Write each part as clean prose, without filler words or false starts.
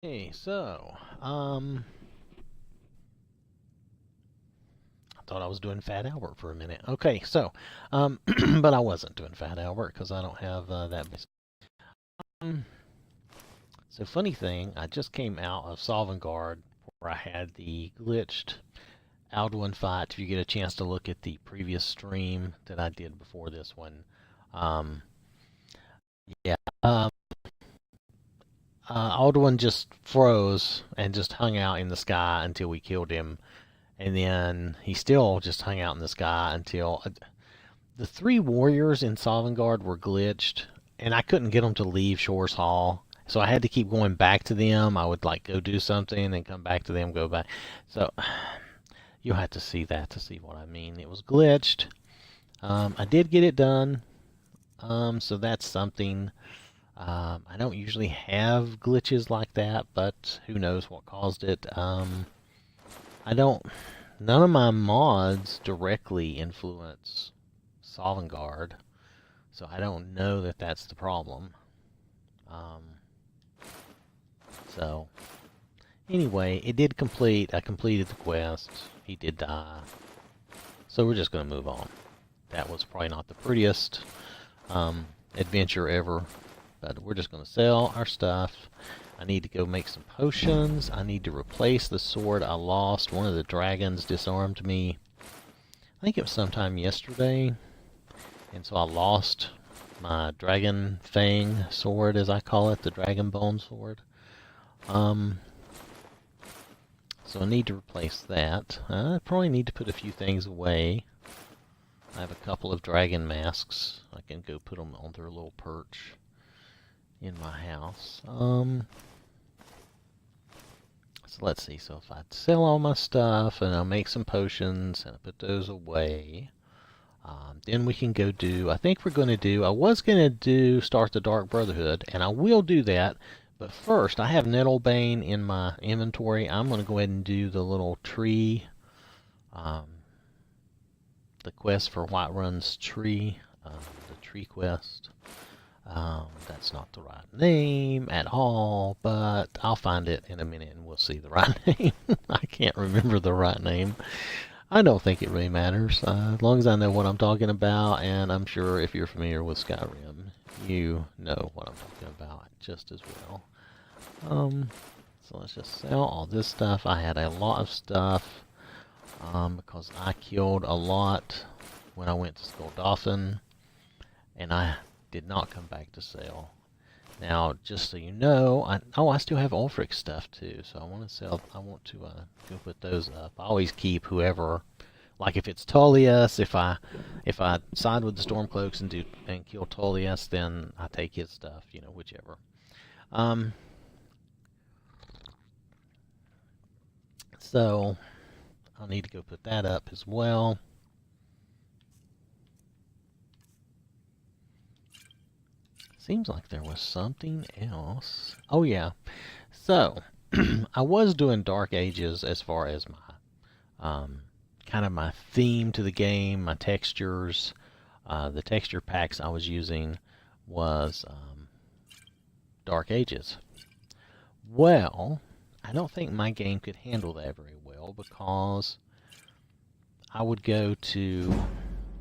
Hey, so, I thought I was doing Fat Albert for a minute. Okay, so, but I wasn't doing Fat Albert because I don't have that. Um, so, funny thing, I just came out of Solvangard where I had the glitched Alduin fight. If you get a chance to look at the previous stream that I did before this one, um, yeah, Alduin just froze and just hung out in the sky until we killed him. And then he still just hung out in the sky until the three warriors in Sovngarde were glitched, and I couldn't get them to leave Shores Hall. So I had to keep going back to them. I would like go do something, then come back to them, go back. So you'll have to see that to see what I mean. It was glitched. I did get it done. So that's something. I don't usually have glitches like that, but who knows what caused it. I don't. None of my mods directly influence Sovngarde, so I don't know that that's the problem. Um, so anyway, it did complete. I completed the quest. He did die, so we're just gonna move on. That was probably not the prettiest adventure ever, but we're just gonna sell our stuff. I need to go make some potions. I need to replace the sword I lost. One of the dragons disarmed me. I think it was sometime yesterday. And so I lost my dragon fang sword, as I call it, the dragon bone sword. Um, so I need to replace that. I probably need to put a few things away. I have a couple of dragon masks. I can go put them on their little perch in my house. So let's see. So if I sell all my stuff and I'll make some potions and I put those away, then we can go do. I think we're going to do. I was going to do start the Dark Brotherhood, and I will do that. But first, I have Nettlebane in my inventory. I'm going to go ahead and do the little tree, um, the quest for Whiterun's tree, the tree quest. That's not the right name at all, but I'll find it in a minute and we'll see the right name. I can't remember the right name. I don't think it really matters, as long as I know what I'm talking about, and I'm sure if you're familiar with Skyrim, you know what I'm talking about just as well. So let's just sell all this stuff. I had a lot of stuff, because I killed a lot when I went to Skulldolphin, and I did not come back to sell. Now, just so you know, I still have Ulfric stuff too, so I want to sell. I want to go put those up. I always keep whoever, like if it's Tullius, if I side with the Stormcloaks and kill Tullius, then I take his stuff. You know, whichever. Um, so I'll need to go put that up as well. Seems like there was something else. Oh yeah. So I was doing Dark Ages as far as my kind of my theme to the game, my textures. The texture packs I was using was Dark Ages. Well, I don't think my game could handle that very well because I would go to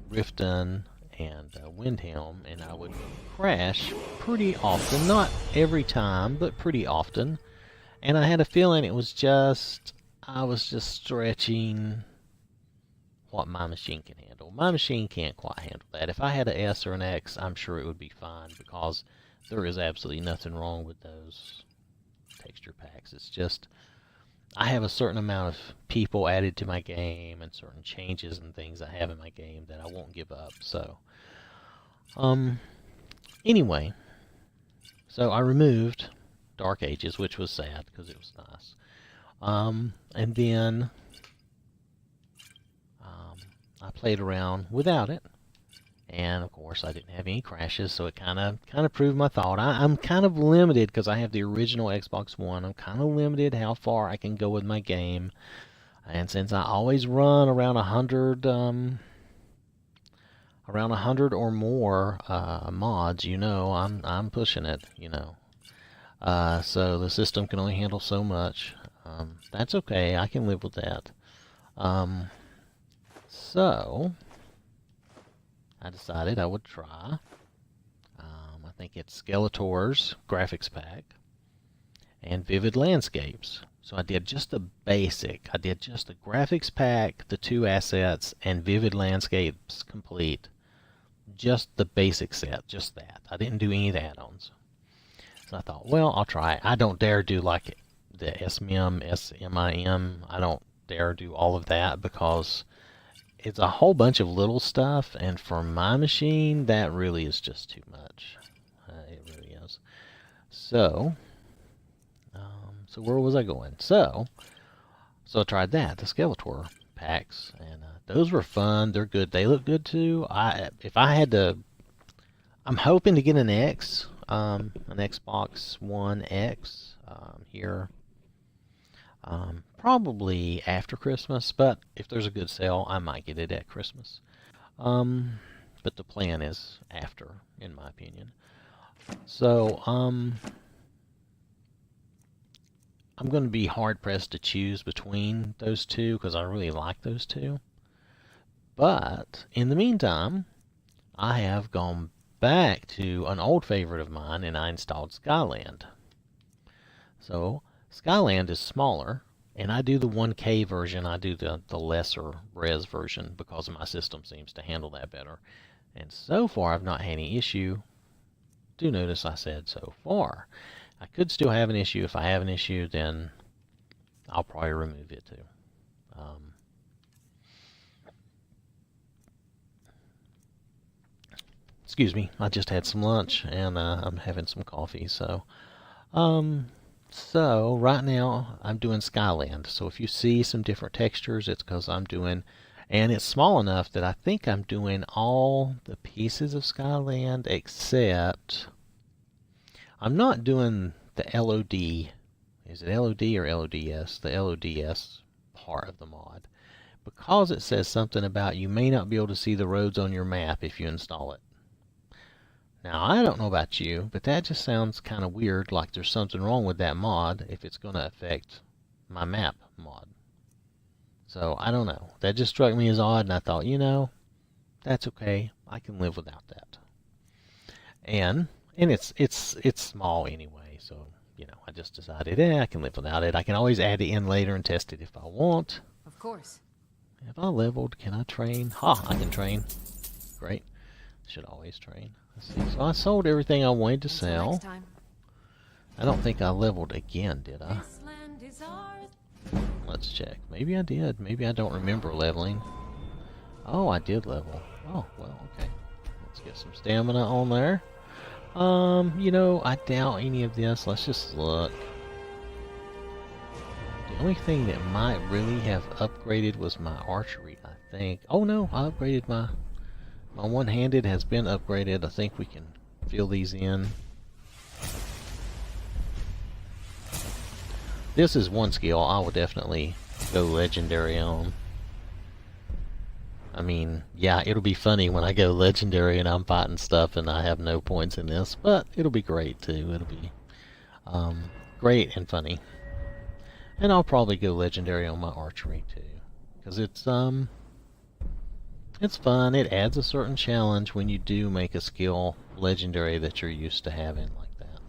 Riften and Windhelm, and I would crash pretty often. Not every time, but pretty often. And I had a feeling it was just, I was just stretching what my machine can handle. My machine can't quite handle that. If I had an S or an X, I'm sure it would be fine because there is absolutely nothing wrong with those texture packs. It's just, I have a certain amount of people added to my game and certain changes and things I have in my game that I won't give up. So, anyway, so I removed Dark Ages, which was sad because it was nice. And then I played around without it, and of course I didn't have any crashes, so it kind of proved my thought. I'm kind of limited because I have the original Xbox One. I'm kind of limited how far I can go with my game, and since I always run around 100, or more mods, I'm pushing it, So the system can only handle so much. That's okay. I can live with that. So I decided I would try. I think it's Skeletor's graphics pack and Vivid Landscapes. So I did just the basic. I did just the graphics pack, the 2 assets, and Vivid Landscapes complete. Just the basic set, just that. I didn't do any of the add-ons. So I thought, well, I'll try it. I don't dare do like the SMIM, SMIM. I don't dare do all of that because it's a whole bunch of little stuff, and for my machine, that really is just too much. It really is. So where was I going? So I tried that, the Skeletor packs, and those were fun. They're good. They look good too. If I had to, I'm hoping to get an Xbox One X here. Probably after Christmas, but if there's a good sale, I might get it at Christmas. But the plan is after, in my opinion. So, I'm going to be hard-pressed to choose between those two because I really like those two. But, in the meantime, I have gone back to an old favorite of mine, and I installed Skyland. So, Skyland is smaller, and I do the 1K version. I do the lesser res version because my system seems to handle that better. And so far, I've not had any issue. Do notice I said so far. I could still have an issue. If I have an issue, then I'll probably remove it too. Excuse me, I just had some lunch and I'm having some coffee. So right now I'm doing Skyland. So if you see some different textures, it's because I'm doing, and it's small enough that I think I'm doing all the pieces of Skyland except I'm not doing the LOD. Is it LOD or LODS? The LODS part of the mod. Because it says something about you may not be able to see the roads on your map if you install it. Now, I don't know about you, but that just sounds kind of weird, like there's something wrong with that mod if it's going to affect my map mod. So, I don't know. That just struck me as odd, and I thought, that's okay. I can live without that. And it's small anyway, so, I just decided, I can live without it. I can always add it in later and test it if I want. Of course. Have I leveled? Can I train? Ha, I can train. Great. Should always train. Let's see. So I sold everything I wanted to sell. Next time. I don't think I leveled again, did I? This land is ours. Let's check. Maybe I did. Maybe I don't remember leveling. Oh, I did level. Oh, well, okay. Let's get some stamina on there. I doubt any of this. Let's just look. The only thing that might really have upgraded was my archery, I think. Oh no, I upgraded my one-handed has been upgraded. I think we can fill these in. This is one skill I will definitely go legendary on. I mean, yeah, it'll be funny when I go legendary and I'm fighting stuff and I have no points in this, but it'll be great too. It'll be great and funny. And I'll probably go legendary on my archery too, because it's fun. It adds a certain challenge when you do make a skill legendary that you're used to having like that.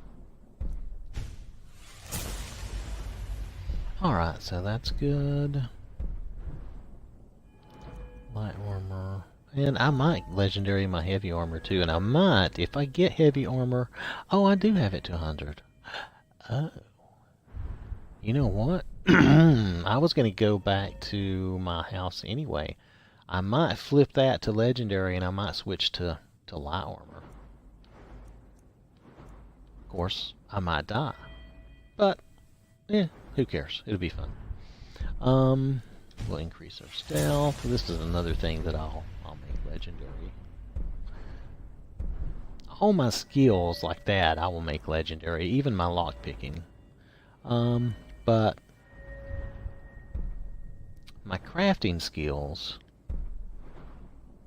Alright, so that's good. Light armor. And I might legendary my heavy armor too. And I might, if I get heavy armor... Oh, I do have it to 100. Oh. You know what? I was going to go back to my house anyway. I might flip that to legendary and I might switch to light armor. Of course, I might die. But, who cares? It'll be fun. We'll increase our stealth. This is another thing that I'll make legendary. All my skills like that I will make legendary, even my lockpicking. But my crafting skills,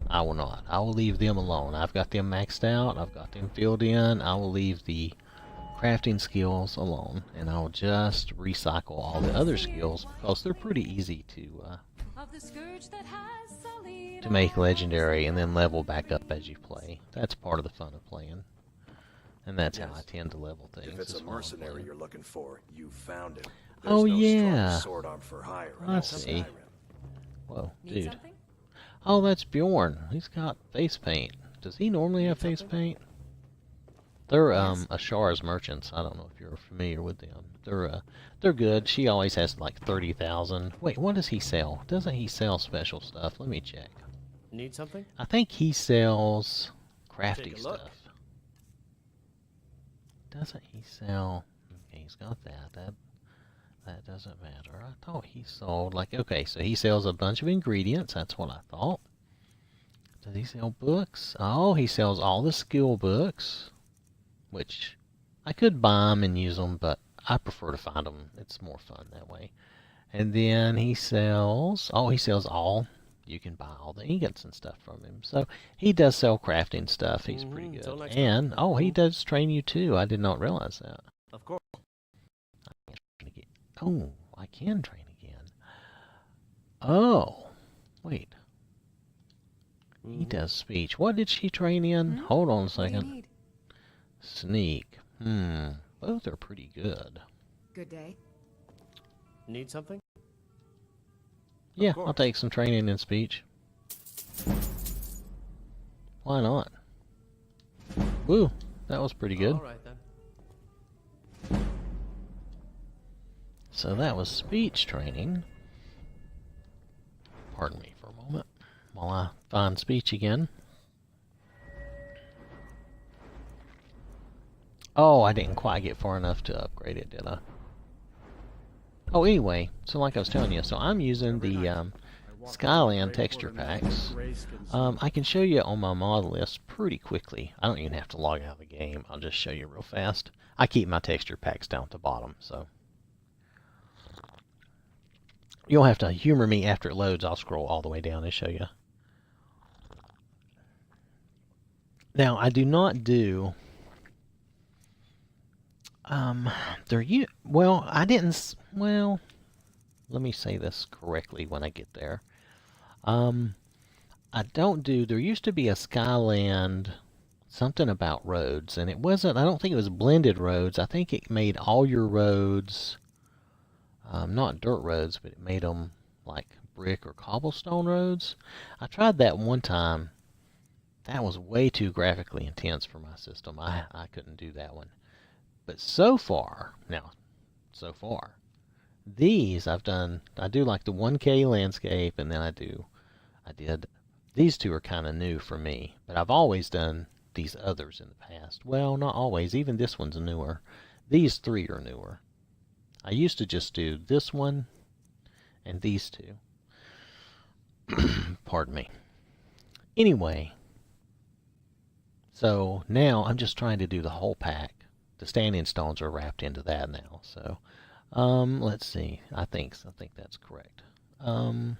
I will not. I will leave them alone. I've got them maxed out. I've got them filled in. I will leave the crafting skills alone, and I'll just recycle all the other skills because they're pretty easy to make legendary and then level back up as you play. That's part of the fun of playing, and that's how I tend to level things. If it's a mercenary you're looking for, you found it. Oh, There's no yeah. strong sword arm for hire in I all see. Skyrim. Whoa, Need dude. something? Oh, that's Bjorn. He's got face paint. Does he normally have face paint? They're Ashar's merchants. I don't know if you're familiar with them. They're good. She always has like 30,000. Wait, what does he sell? Doesn't he sell special stuff? Let me check. Need something? I think he sells crafty Take a look. stuff. Doesn't he sell? Okay, he's got that. That doesn't matter. I thought he sold like, okay, so he sells a bunch of ingredients. That's what I thought. Does he sell books? Oh, he sells all the skill books, which I could buy them and use them, but I prefer to find them. It's more fun that way. And then he sells, he sells all. You can buy all the ingots and stuff from him. So he does sell crafting stuff. He's pretty good. Till next And, time. he does train you too. I did not realize that. Of course. Oh, I can train again. Oh, wait. He does speech. What did she train in? Hold on a What do you second. need? Sneak. Both are pretty good. Good day. Need something? Yeah, course. I'll take some training in speech. Why not? Woo, that was pretty good. All right then. So that was speech training. Pardon me for a moment while I find speech again. Oh, I didn't quite get far enough to upgrade it, did I? Oh, anyway, so like I was telling you, so I'm using the Skyland texture packs. I can show you on my mod list pretty quickly. I don't even have to log out of the game. I'll just show you real fast. I keep my texture packs down at the bottom, so you'll have to humor me after it loads. I'll scroll all the way down and show you. Now, I do not do... Well, let me say this correctly when I get there. I don't do... There used to be a Skyland... something about roads, and it wasn't... I don't think it was blended roads. I think it made all your roads... not dirt roads, but it made them like brick or cobblestone roads. I tried that one time. That was way too graphically intense for my system. I couldn't do that one. But so far, these I do like the 1K landscape, and then I did, these two are kind of new for me, but I've always done these others in the past. Well, not always, even this one's newer. These three are newer. I used to just do this one and these two. Pardon me. Anyway, so now I'm just trying to do the whole pack. The standing stones are wrapped into that now. So, let's see. I think that's correct. And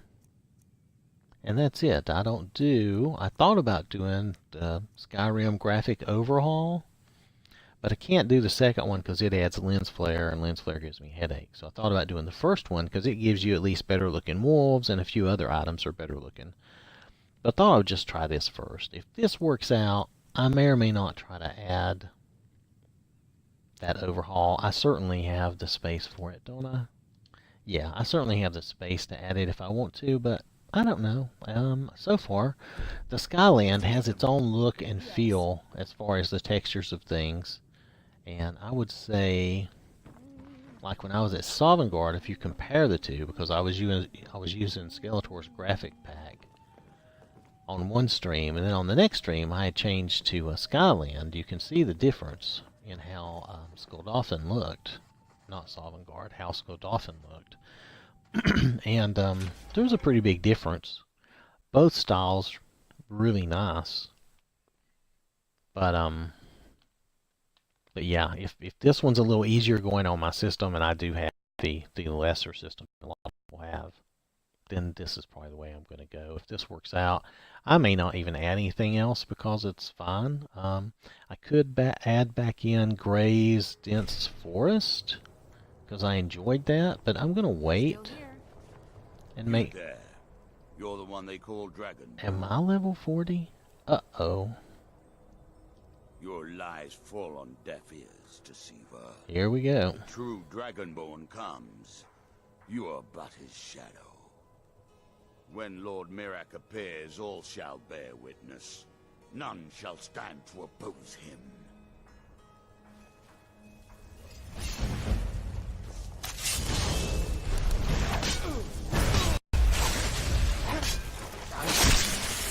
that's it. I thought about doing the Skyrim graphic overhaul, but I can't do the second one because it adds lens flare, and lens flare gives me headaches. So I thought about doing the first one because it gives you at least better looking wolves, and a few other items are better looking. But I thought I would just try this first. If this works out, I may or may not try to add that overhaul. I certainly have the space for it, don't I? Yeah, I certainly have the space to add it if I want to, but I don't know. So far, the Skyland has its own look and feel as far as the textures of things. And I would say, like when I was at Sovngarde, if you compare the two, because I was using Skeletor's graphic pack on one stream, and then on the next stream I had changed to Skyland. You can see the difference in how Skuldolphin looked. Not Sovngarde, how Skuldolphin looked. And there was a pretty big difference. Both styles really nice. But yeah, if this one's a little easier going on my system, and I do have the lesser system a lot of people have, then this is probably the way I'm going to go. If this works out, I may not even add anything else because it's fine. I could add back in Gray's Dense Forest because I enjoyed that, but I'm going to wait Still here. and You make... there. You're the one they call Dragon. Am I level 40? Uh-oh. Your lies fall on deaf ears, deceiver. Here we go. The true Dragonborn comes. You are but his shadow. When Lord Mirak appears, all shall bear witness. None shall stand to oppose him.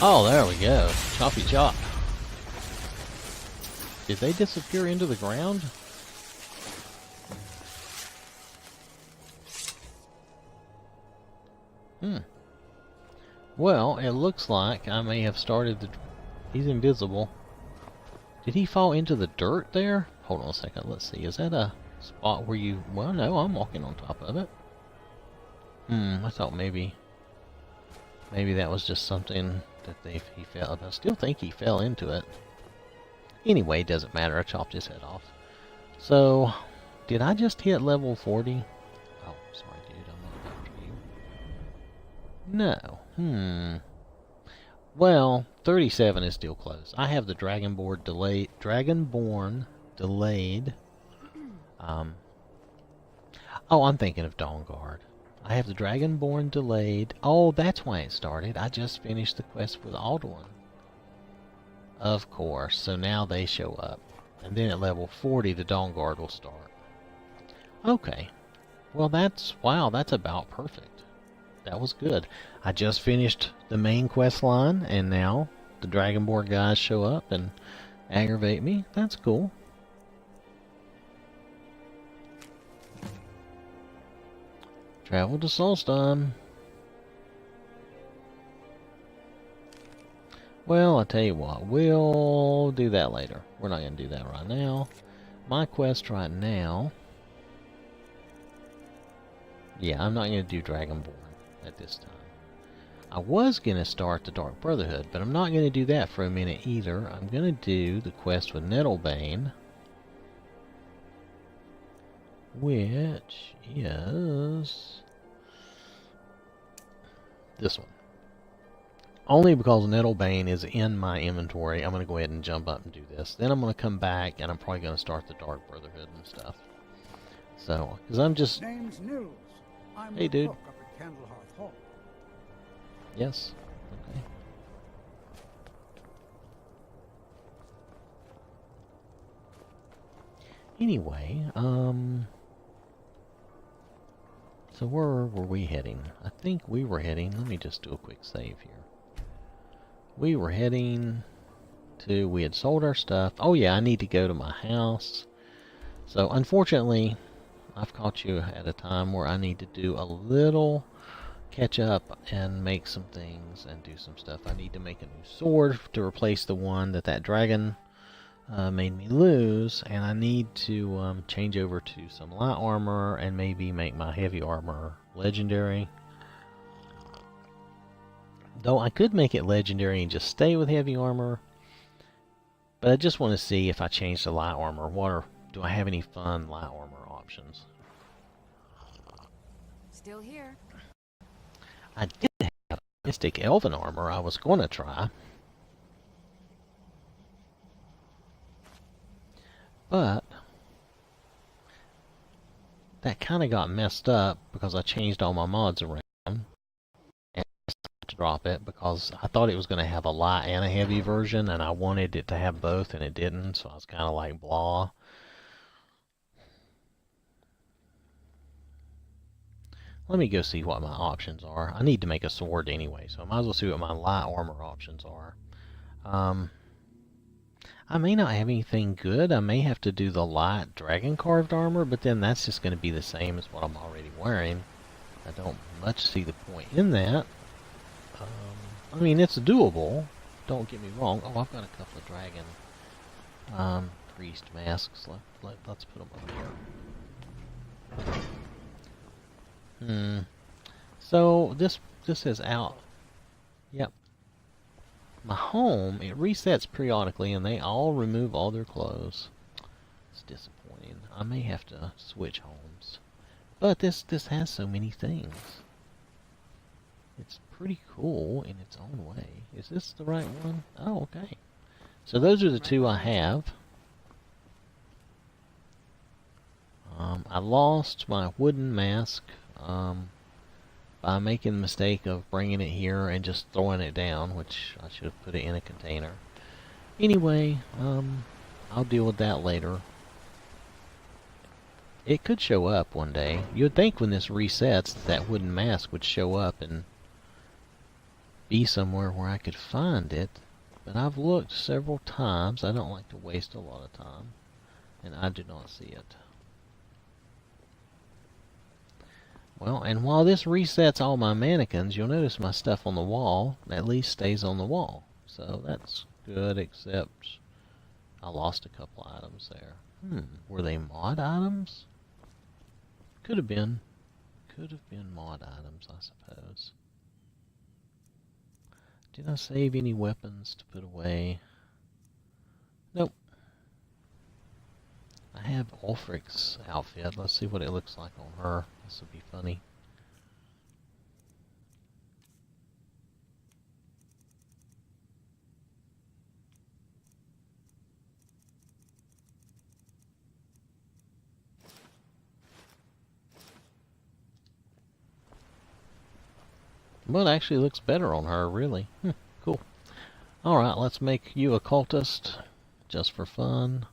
Oh, there we go. Choppy chop. Did they disappear into the ground? Well, it looks like I may have started the... He's invisible. Did he fall into the dirt there? Hold on a second. Let's see. Is that a spot where you... Well, no, I'm walking on top of it. I thought maybe that was just something that he fell... I still think he fell into it. Anyway, it doesn't matter. I chopped his head off. So, did I just hit level 40? Oh, sorry, dude. I'm not after you. No. Well, 37 is still close. I have the Dragonborn delayed. Oh, I'm thinking of Dawnguard. I have the Dragonborn delayed. Oh, that's why it started. I just finished the quest with Alduin. Of course. So now they show up. And then at level 40, the Dawnguard will start. Okay. Well, wow, that's about perfect. That was good. I just finished the main quest line, and now the Dragonborn guys show up and aggravate me. That's cool. Travel to Solstheim. Well, I tell you what, we'll do that later. We're not going to do that right now. My quest right now... Yeah, I'm not going to do Dragonborn at this time. I was going to start the Dark Brotherhood, but I'm not going to do that for a minute either. I'm going to do the quest with Nettlebane, which is this one. Only because Nettlebane is in my inventory, I'm going to go ahead and jump up and do this. Then I'm going to come back, and I'm probably going to start the Dark Brotherhood and stuff. So, because I'm just... Name's Nils. I'm Hey, the dude. cook up at Candlehearth Hall. Yes. Okay. Anyway, so where were we heading? I think we were heading... Let me just do a quick save here. We were heading to... We had sold our stuff. Oh yeah, I need to go to my house. So, unfortunately, I've caught you at a time where I need to do a little catch up and make some things and do some stuff. I need to make a new sword to replace the one that dragon made me lose, and I need to change over to some light armor and maybe make my heavy armor legendary. Though I could make it legendary and just stay with heavy armor, but I just want to see if I change to light armor. Do I have any fun light armor options? Still here. I did have Mystic Elven armor I was going to try. But that kind of got messed up because I changed all my mods around. And I decided to drop it because I thought it was going to have a light and a heavy version, and I wanted it to have both, and it didn't, so I was kind of like, blah. Let me go see what my options are. I need to make a sword anyway, so I might as well see what my light armor options are. I may not have anything good. I may have to do the light dragon carved armor, but then that's just going to be the same as what I'm already wearing. I don't much see the point in that. I mean, it's doable. Don't get me wrong. Oh, I've got a couple of dragon priest masks. Let's put them up here. So this is out. Yep. My home, it resets periodically and they all remove all their clothes. It's disappointing. I may have to switch homes. But this has so many things. It's pretty cool in its own way. Is this the right one? Oh, okay. So those are the two I have. I lost my wooden mask by making the mistake of bringing it here and just throwing it down, which I should have put it in a container. Anyway, I'll deal with that later. It could show up one day. You'd think when this resets that wooden mask would show up and be somewhere where I could find it. But I've looked several times. I don't like to waste a lot of time. And I do not see it. Well, and while this resets all my mannequins, you'll notice my stuff on the wall at least stays on the wall. So that's good, except I lost a couple items there. Were they mod items? Could have been. Could have been mod items, I suppose. Did I save any weapons to put away? Nope. I have Ulfric's outfit. Let's see what it looks like on her. This will be funny. Well, it actually looks better on her, really. Cool. Alright, let's make you a cultist, just for fun.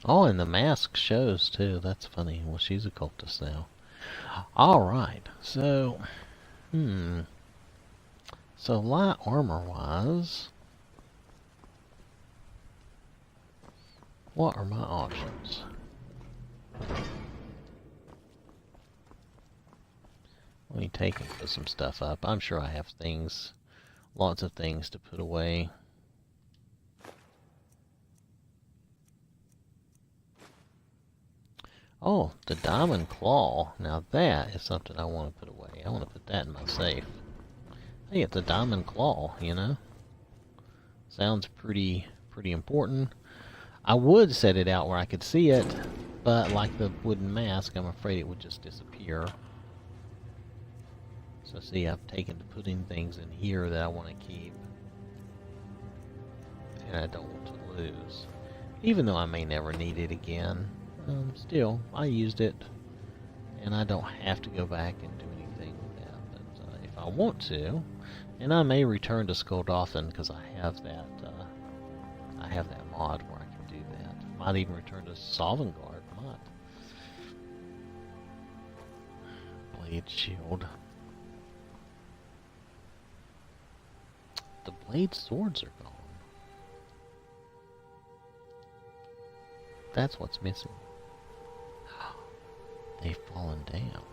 Oh, and the mask shows, too. That's funny. Well, she's a cultist now. Alright, so... So, light armor-wise... what are my options? Let me take and put some stuff up. I'm sure I have things, lots of things to put away. Oh, the diamond claw. Now that is something I want to put away. I want to put that in my safe. Hey, it's a diamond claw, you know? Sounds pretty important. I would set it out where I could see it, but like the wooden mask, I'm afraid it would just disappear. So see, I've taken to putting things in here that I want to keep. And I don't want to lose. Even though I may never need it again. Still, I used it. And I don't have to go back and do anything with that. But if I want to, and I may return to Skuldothan because I have that mod where I can do that. Might even return to Sovngarde. Might. Blade shield. The blade swords are gone. That's what's missing. They've fallen down.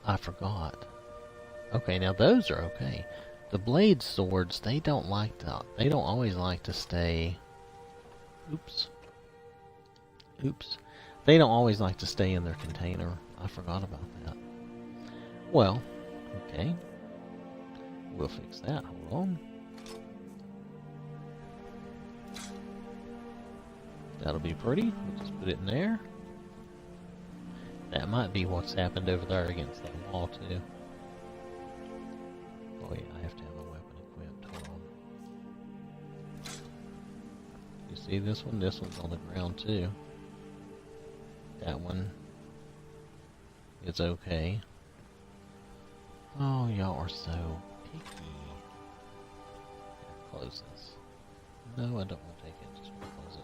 I forgot. Okay, now those are okay. The blade swords, they don't always like to stay. Oops. They don't always like to stay in their container. I forgot about that. Well, okay. We'll fix that. Hold on. That'll be pretty. We'll just put it in there. That might be what's happened over there against that wall, too. Oh yeah, I have to have a weapon equipped. Hold on. You see this one? This one's on the ground, too. That one is okay. Oh, y'all are so picky. Here, close this. No, I don't want to take it. Just close it.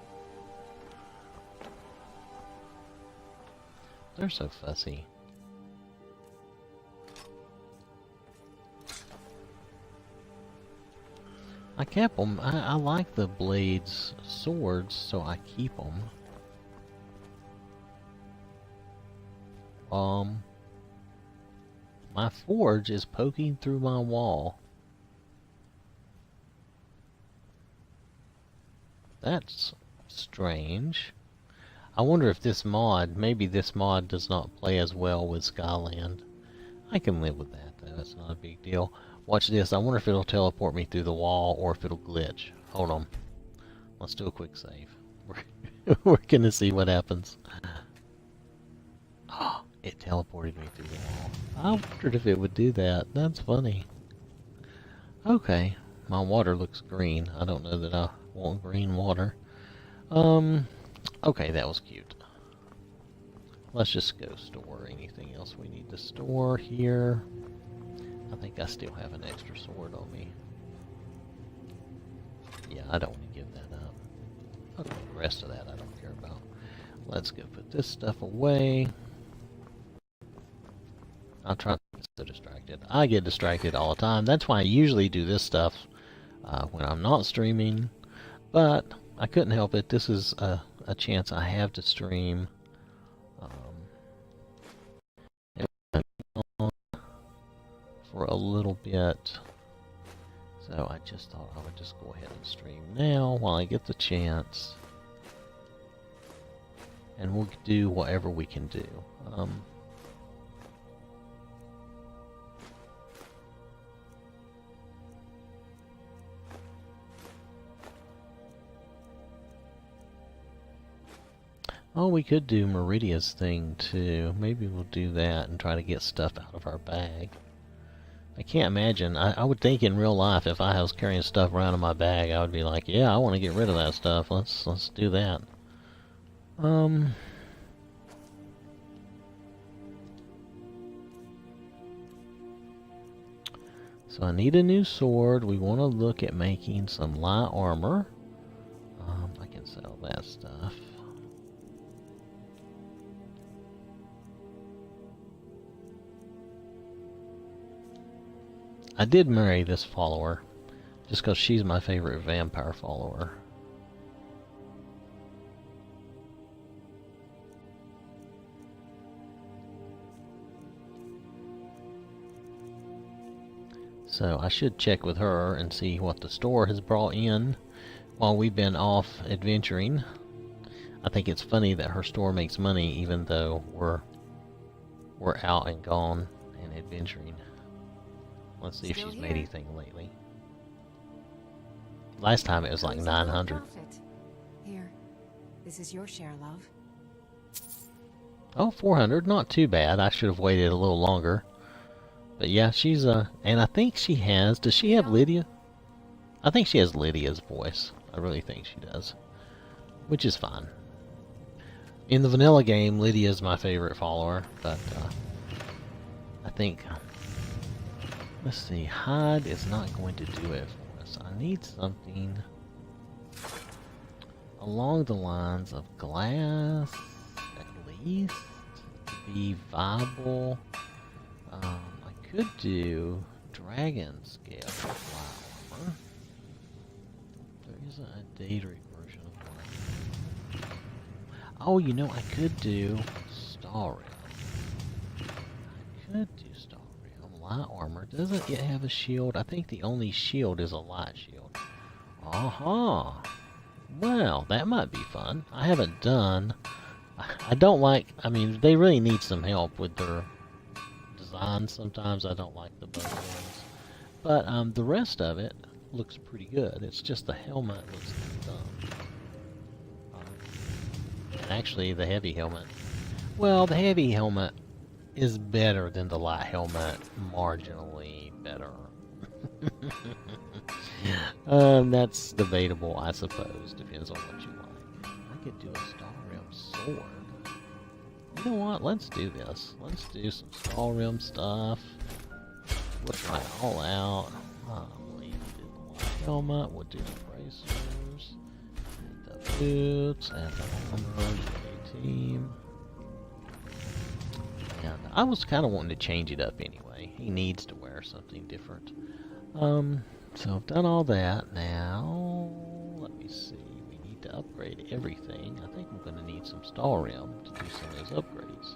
They're so fussy. I kept them. I like the blades swords, so I keep them. My forge is poking through my wall. That's strange. I wonder if this mod, maybe this mod does not play as well with Skyland. I can live with that though, it's not a big deal. Watch this, I wonder if it'll teleport me through the wall or if it'll glitch. Hold on. Let's do a quick save. We're gonna see what happens. Oh, it teleported me through the wall. I wondered if it would do that. That's funny. Okay, my water looks green. I don't know that I want green water. Okay, that was cute. Let's just go store anything else we need to store here. I think I still have an extra sword on me. Yeah, I don't want to give that up. Okay, the rest of that I don't care about. Let's go put this stuff away. I'm trying to get so distracted. I get distracted all the time. That's why I usually do this stuff when I'm not streaming. But I couldn't help it. This is a chance I have to stream. For a little bit. So I just thought I would just go ahead and stream now while I get the chance. And we'll do whatever we can do. Oh, we could do Meridia's thing too. Maybe we'll do that and try to get stuff out of our bag. I can't imagine. I would think in real life if I was carrying stuff around in my bag, I would be like, yeah, I want to get rid of that stuff. Let's do that. So I need a new sword. We want to look at making some light armor. I can sell that stuff. I did marry this follower, just because she's my favorite vampire follower. So I should check with her and see what the store has brought in while we've been off adventuring. I think it's funny that her store makes money even though we're out and gone and adventuring. Let's see if she's made anything lately. Last time it was like 900. Here, this is your share, love. Oh, 400, not too bad. I should have waited a little longer. But yeah, she's and I think she has, does she have Lydia? I think she has Lydia's voice. I really think she does. Which is fine. In the vanilla game, Lydia is my favorite follower, but I think, let's see, hide is not going to do it for us. I need something along the lines of glass, at least, to be viable. I could do dragon scale fly armor. There isn't a Daedric version of one. Oh, you know, I could do Star Realm. I could do Star Realm. Light armor. Doesn't it have a shield? I think the only shield is a light shield. Aha! Well, that might be fun. I haven't done... I don't like... I mean, they really need some help with their design. Sometimes I don't like the bow ones. But the rest of it looks pretty good. It's just the helmet looks dumb. And actually, the heavy helmet... Well, the heavy helmet is better than the light helmet. Marginally better. That's debatable, I suppose. Depends on what you like. I could do a Star Realm sword. You know what? Let's do this. Let's do some Star Realm stuff. We'll try it all out. We'll even do the light helmet. We'll do the bracers. The boots. And the armor. The team. And I was kind of wanting to change it up anyway. He needs to wear something different. So I've done all that. Now, let me see. We need to upgrade everything. I think I'm going to need some Star Realm to do some of those upgrades.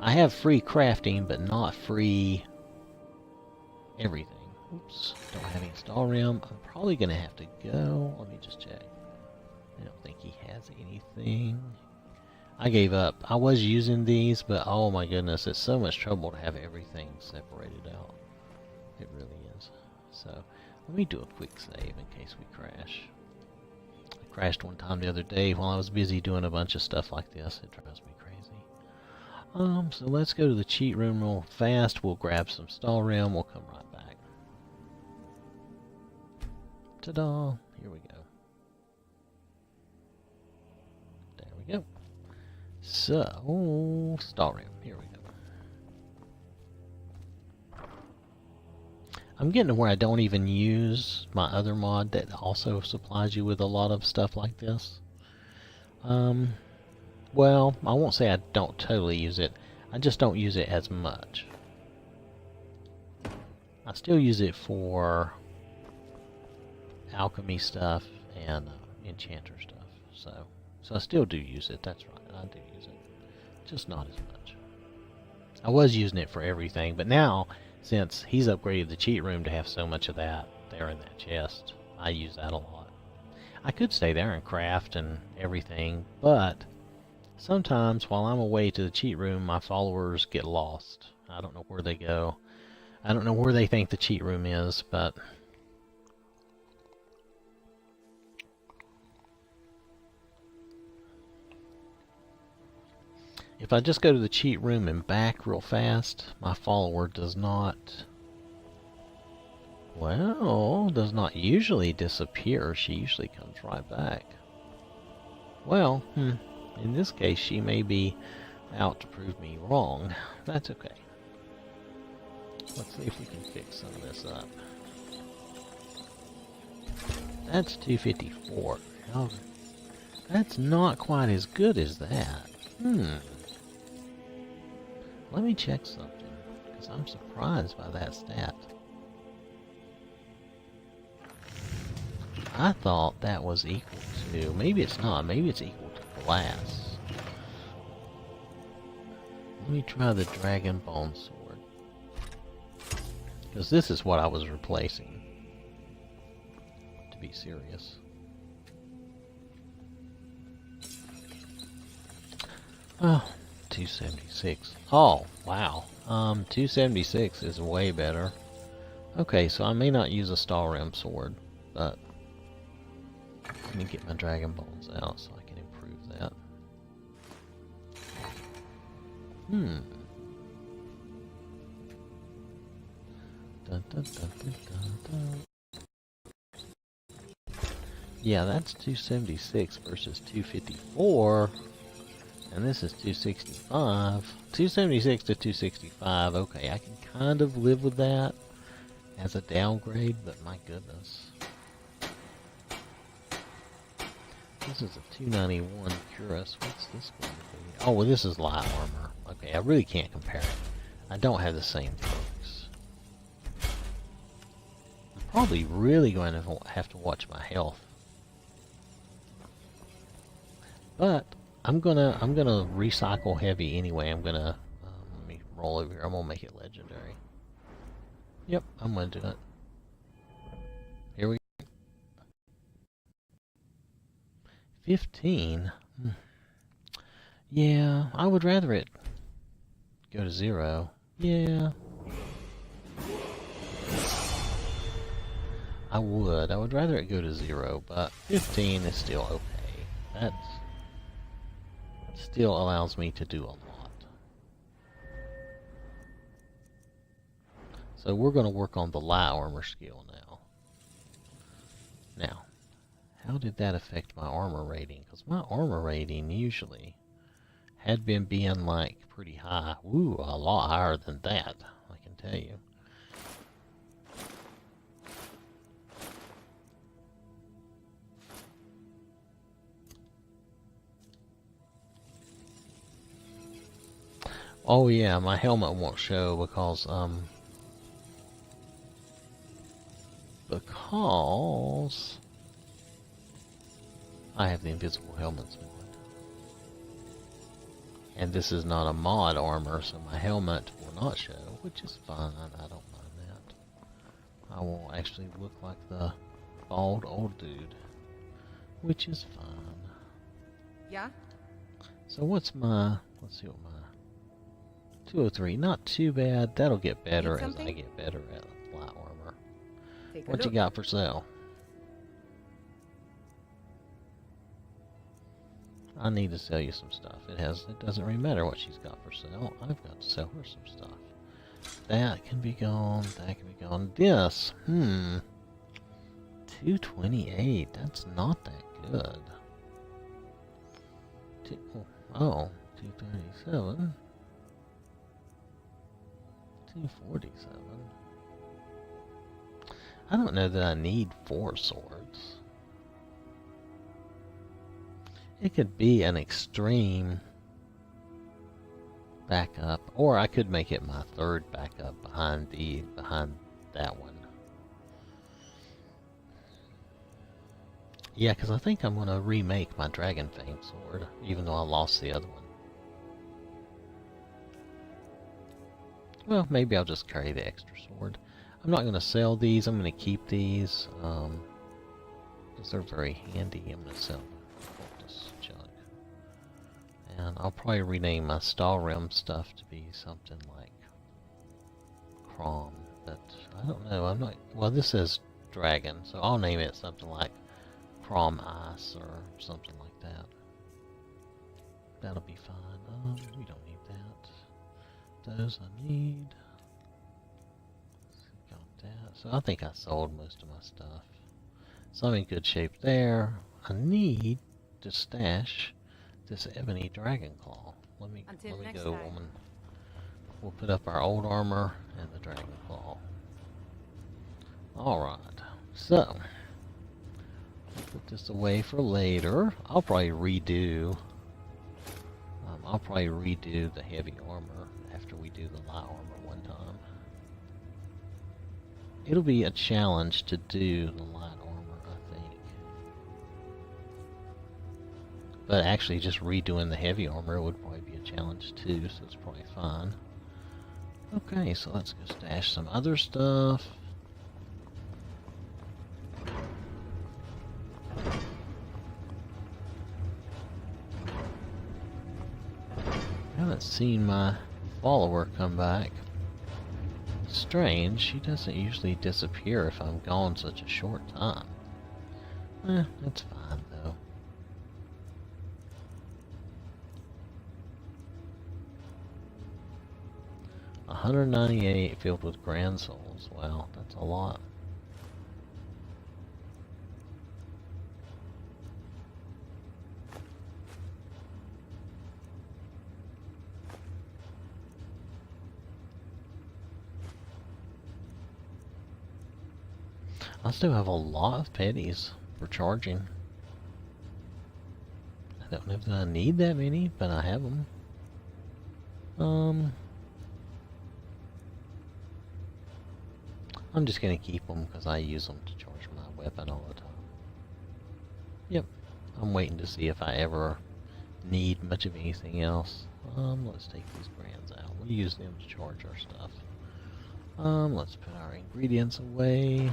I have free crafting, but not free everything. Oops, don't have any Star Realm. I'm probably going to have to go. Let me just check. I don't think he has anything. I gave up. I was using these, but oh my goodness, it's so much trouble to have everything separated out. It really is. So, let me do a quick save in case we crash. I crashed one time the other day while I was busy doing a bunch of stuff like this. It drives me crazy. So let's go to the cheat room real fast. We'll grab some Skyrim. We'll come right back. Ta-da! Here we go. There we go. So, Skyrim. Here we go. I'm getting to where I don't even use my other mod that also supplies you with a lot of stuff like this. Well, I won't say I don't totally use it. I just don't use it as much. I still use it for alchemy stuff and enchanter stuff. So I still do use it. That's right. I do use it. Just not as much. I was using it for everything, but now, since he's upgraded the cheat room to have so much of that there in that chest, I use that a lot. I could stay there and craft and everything, but sometimes while I'm away to the cheat room, my followers get lost. I don't know where they go. I don't know where they think the cheat room is, but if I just go to the cheat room and back real fast, my follower does not, well, does not usually disappear. She usually comes right back. Well, in this case, she may be out to prove me wrong. That's okay. Let's see if we can fix some of this up. That's 254. How, that's not quite as good as that. Let me check something, because I'm surprised by that stat. I thought that was equal to, maybe it's not, maybe it's equal to glass. Let me try the Dragon Bone Sword, because this is what I was replacing, to be serious. Oh, 276. Oh, wow. 276 is way better. Okay, so I may not use a Skyrim sword, but let me get my Dragon Bones out so I can improve that. Dun, dun, dun, dun, dun, dun. Yeah, that's 276 versus 254. And this is 265. 276 to 265. Okay, I can kind of live with that as a downgrade, but my goodness. This is a 291 Curus. What's this going to be? Oh, well, this is light armor. Okay, I really can't compare it. I don't have the same perks. I'm probably really going to have to watch my health. But I'm gonna recycle heavy anyway. I'm gonna let me roll over here. I'm gonna make it legendary. Yep, I'm gonna do it. Here we go. 15. Yeah, I would rather it go to 0. Yeah, I would rather it go to 0, but 15 is still okay. That's still allows me to do a lot. So we're going to work on the light armor skill now. Now, how did that affect my armor rating? Because my armor rating usually had been being like pretty high. Ooh, a lot higher than that, I can tell you. Oh yeah, my helmet won't show because I have the invisible helmets mod. And this is not a mod armor, so my helmet will not show, which is fine. I don't mind that. I will actually look like the bald old dude. which is fine. Yeah? So what's my, let's see what my, 203, not too bad. That'll get better as I something? get better at light armor. Take a What you look. got for sale? I need to sell you some stuff. It doesn't really matter what she's got for sale. I've got to sell her some stuff. That can be gone, that can be gone. This, 228, that's not that good. Oh, 237. 247. I don't know that I need 4 swords. It could be an extreme backup, or I could make it my 3rd backup behind that one. Yeah, because I think I'm going to remake my Dragon Fang sword, even though I lost the other one. Well, maybe I'll just carry the extra sword. I'm not going to sell these. I'm going to keep these because they're very handy. I'm going to sell this junk. And I'll probably rename my Skyrim stuff to be something like Crom. But I don't know. I'm not... Well, this says Dragon, so I'll name it something like Crom Ice or something like that. That'll be fine. We don't need that. Those I need. Got that. So I think I sold most of my stuff. So I'm in good shape there. I need to stash this ebony dragon claw. Let me next go, time. woman. We'll put up our old armor and the dragon claw. Alright. So I'll put this away for later. I'll probably redo the heavy armor after we do the light armor one time. It'll be a challenge to do the light armor, I think. But actually just redoing the heavy armor would probably be a challenge too, so it's probably fine. Okay, so let's go stash some other stuff. I haven't seen my follower come back. Strange, she doesn't usually disappear if I'm gone such a short time. That's fine though. $198 filled with grand souls. Wow, that's a lot. I still have a lot of petties for charging. I don't know that I need that many, but I have them. I'm just gonna keep them because I use them to charge my weapon all the time. Yep, I'm waiting to see if I ever need much of anything else. Let's take these brands out. We'll use them to charge our stuff. Let's put our ingredients away.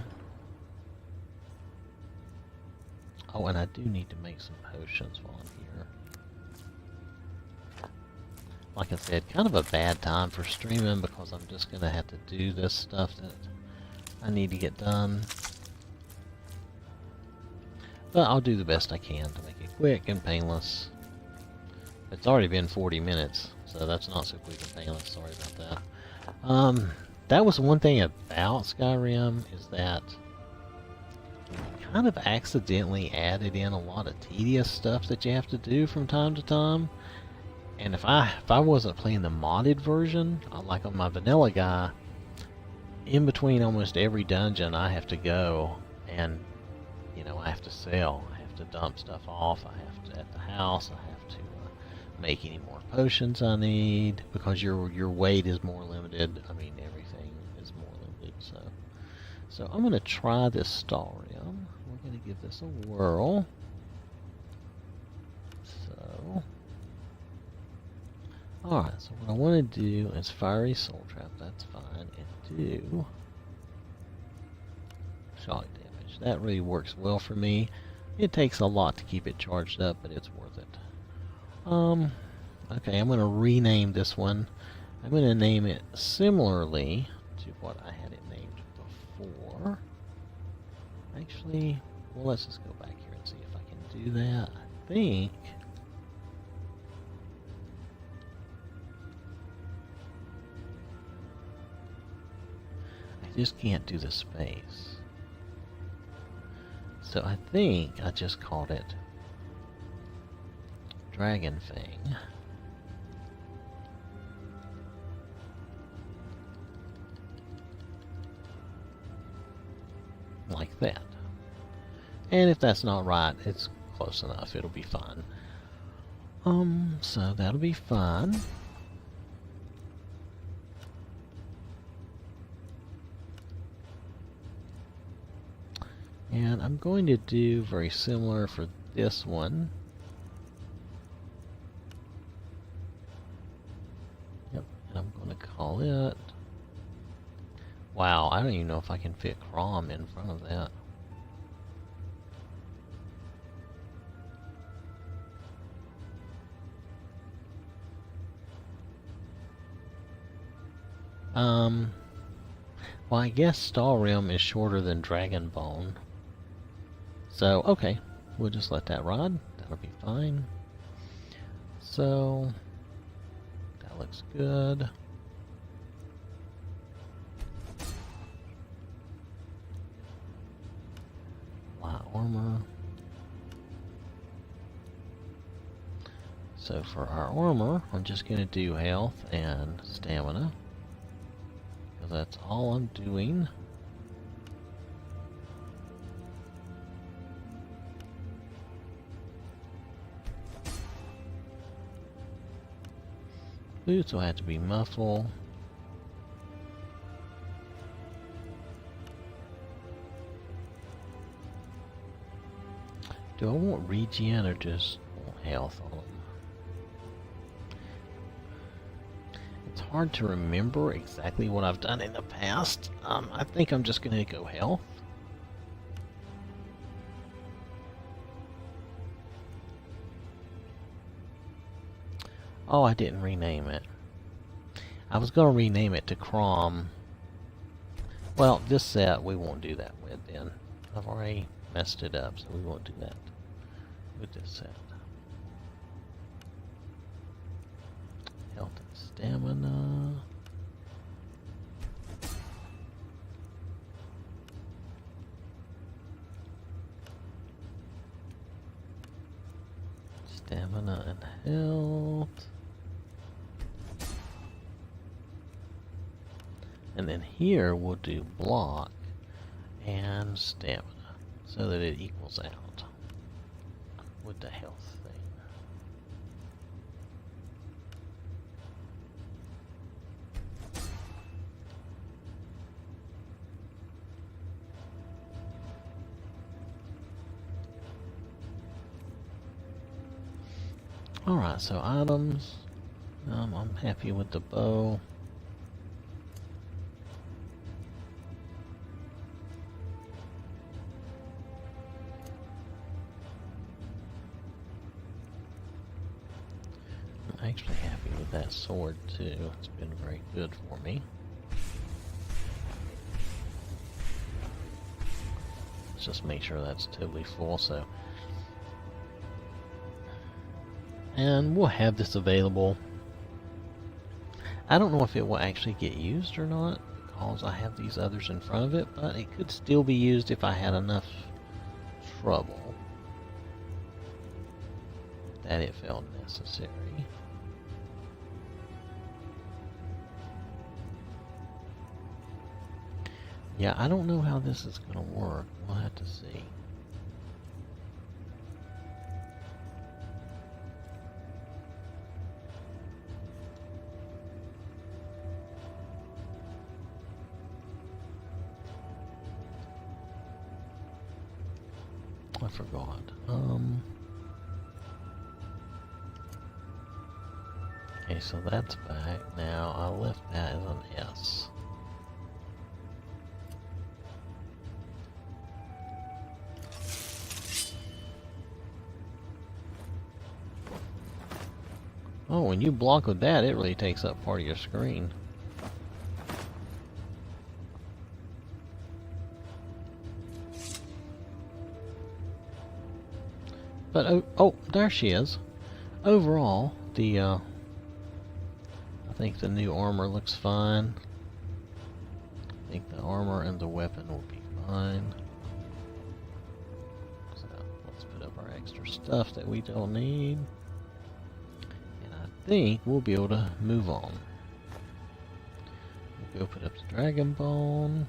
Oh, and I do need to make some potions while I'm here. Like I said, kind of a bad time for streaming because I'm just going to have to do this stuff that I need to get done. But I'll do the best I can to make it quick and painless. It's already been 40 minutes, so that's not so quick and painless. Sorry about that. That was one thing about Skyrim, is that kind of accidentally added in a lot of tedious stuff that you have to do from time to time. And if I wasn't playing the modded version, like on my vanilla guy, in between almost every dungeon I have to go and, you know, I have to sell. I have to dump stuff off. I have to, at the house, I have to make any more potions I need, because your weight is more limited. I mean, everything is more limited. So I'm going to try this Starium. We're going to give this a whirl. So, alright, so what I want to do is Fiery Soul Trap, that's fine, and do shock damage. That really works well for me. It takes a lot to keep it charged up, but it's worth it. Okay, I'm going to rename this one. I'm going to name it similarly to what I had it named before. Actually, well, let's just go back here and see if I can do that. I think... I just can't do the space. So I think I just called it Dragon Fang. Like that. And if that's not right, it's close enough. It'll be fine. So that'll be fine. And I'm going to do very similar for this one. Yep, and I'm going to call it... Wow, I don't even know if I can fit Crom in front of that. Well, I guess Skyrim is shorter than Dragonbone. So, okay, we'll just let that ride. That'll be fine. So, that looks good. Light armor. So for our armor, I'm just going to do health and stamina. Because that's all I'm doing. Boots will have to be muffle. Do I want regen or just health on them? It's hard to remember exactly what I've done in the past. I think I'm just going to go health. Oh, I didn't rename it. I was going to rename it to Crom. Well, this set we won't do that with then. I've already messed it up, so we won't do that with this set. Health and stamina. Stamina and health. And then here we'll do block and stamina so that it equals out with the health thing. Alright, so items. I'm happy with the bow. I'm actually happy with that sword too. It's been very good for me. Let's just make sure that's totally full. So, and we'll have this available. I don't know if it will actually get used or not because I have these others in front of it, but it could still be used if I had enough trouble that it felt necessary. Yeah, I don't know how this is going to work. We'll have to see. I forgot. Okay, so that's back. Now I left that as an S. Oh, when you block with that, it really takes up part of your screen. But oh, there she is. Overall, I think the new armor looks fine. I think the armor and the weapon will be fine. So let's put up our extra stuff that we don't need. And I think we'll be able to move on. We'll go put up the Dragon Bone.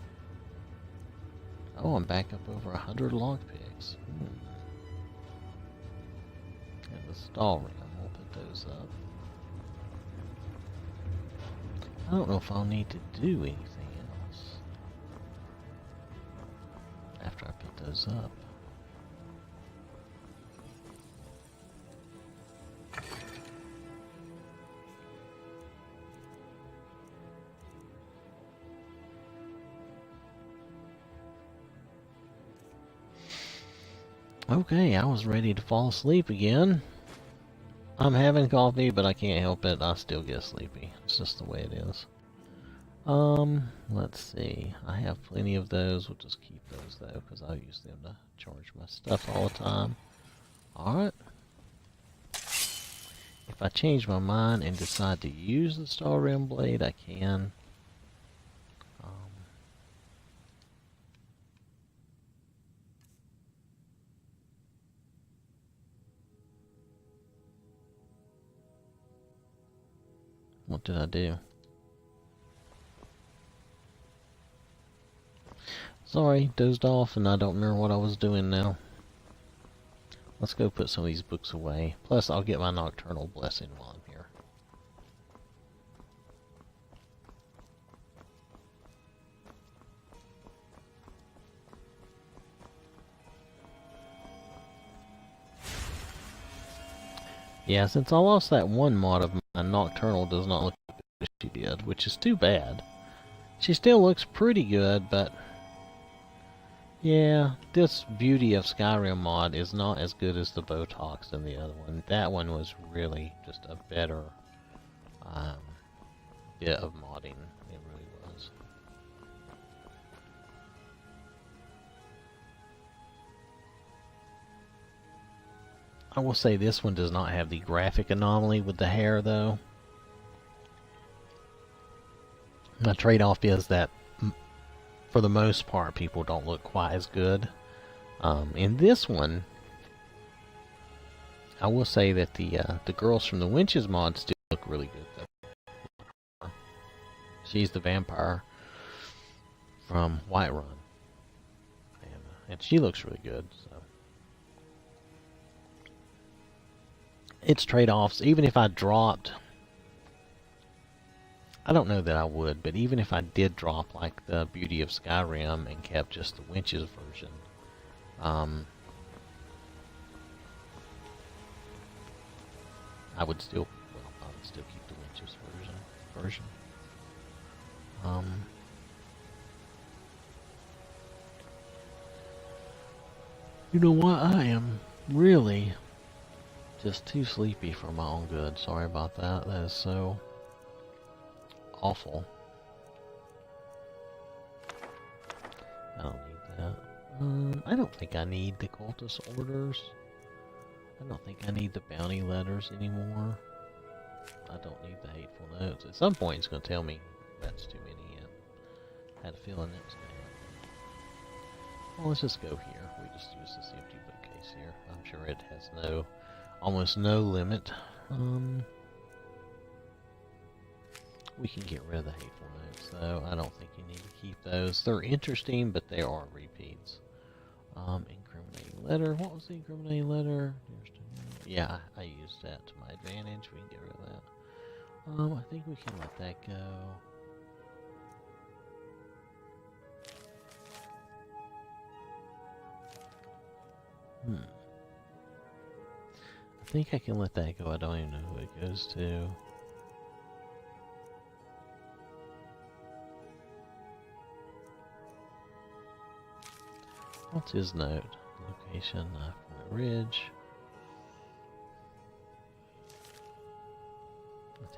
Oh, I'm back up over 100 lockpicks. And the stall ring, we'll put those up. I don't know if I'll need to do anything else after I put those up. Okay, I was ready to fall asleep again. I'm having coffee, but I can't help it. I still get sleepy. It's just the way it is. Let's see. I have plenty of those. We'll just keep those though, because I'll use them to charge my stuff all the time. Alright. If I change my mind and decide to use the Star Rim Blade, I can. What did I do? Sorry, dozed off and I don't remember what I was doing now. Let's go put some of these books away. Plus, I'll get my Nocturnal Blessing while I'm here. Yeah, since I lost that one mod of mine, Nocturnal does not look as she did, which is too bad. She still looks pretty good, but yeah, this Beauty of Skyrim mod is not as good as the Botox in the other one. That one was really just a better bit of modding. It really was. I will say this one does not have the graphic anomaly with the hair, though. My trade-off is that, for the most part, people don't look quite as good. In this one, I will say that the girls from the Winches mod still look really good, though. She's the vampire from Whiterun, and she looks really good. So it's trade-offs. Even if I dropped, I don't know that I would, but even if I did drop like the Beauty of Skyrim and kept just the Winches version, I would still, well, I would still keep the Winches version. You know what? I am really just too sleepy for my own good. Sorry about that. That is so awful. I don't need that. I don't think I need the cultist orders. I don't think I need the bounty letters anymore. I don't need the hateful notes. At some point it's going to tell me that's too many in. I had a feeling it was going to happen. Well, let's just go here. We just use this empty bookcase here. I'm sure it has almost no limit. We can get rid of the hateful notes, though. I don't think you need to keep those. They're interesting, but they are repeats. Incriminating letter. What was the incriminating letter? Yeah, I used that to my advantage. We can get rid of that. I think we can let that go. I think I can let that go. I don't even know who it goes to. What's his note? Location, Knife Point Ridge.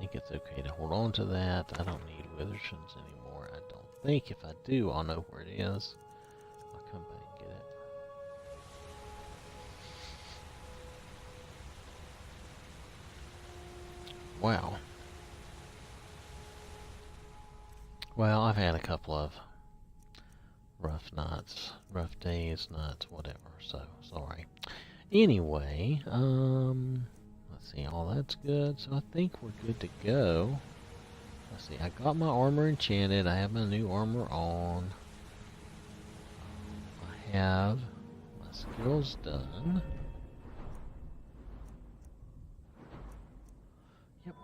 think it's okay to hold on to that. I don't need Withershins anymore. I don't think. If I do, I'll know where it is. I'll come back and get it. Wow. Well, I've had a couple of rough nights, rough days, nights, whatever, so sorry. Anyway, let's see, all that's good, so I think we're good to go. Let's see, I got my armor enchanted, I have my new armor on. I have my skills done. Yep,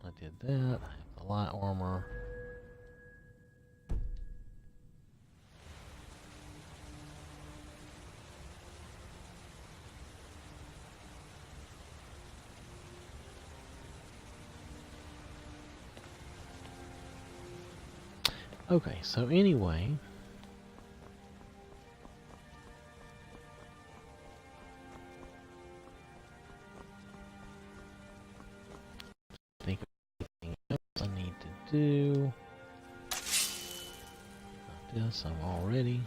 I did that. I have the light armor. Okay, so anyway, I think anything else I need to do. Not this, I'm all ready.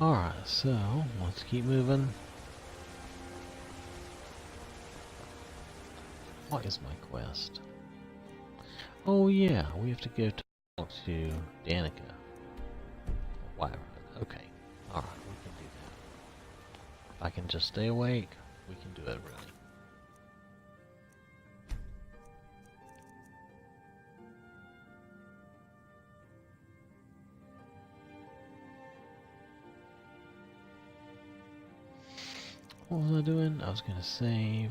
Alright, so let's keep moving. What is my quest? Oh yeah, we have to go talk to Danica. Wow, okay. Alright, we can do that. If I can just stay awake, we can do it really. What was I doing? I was gonna save.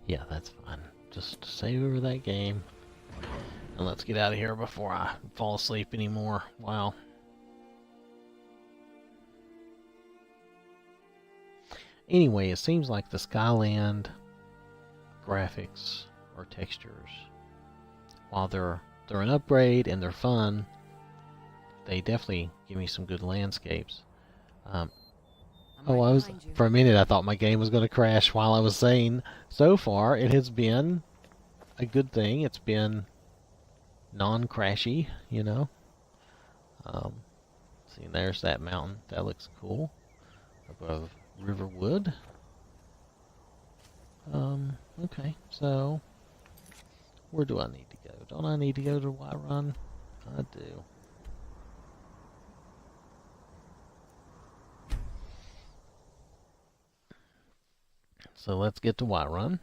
Yeah, that's fine. Just save over that game. And let's get out of here before I fall asleep anymore. Wow. Anyway, it seems like the Skyland graphics or textures, while they're an upgrade and they're fun, they definitely give me some good landscapes. For a minute I thought my game was going to crash while I was saying, so far it has been a good thing. It's been non-crashy, you know. See, there's that mountain. That looks cool. Above Riverwood. Okay, so where do I need to go? Don't I need to go to Whiterun? I do. So let's get to Whiterun.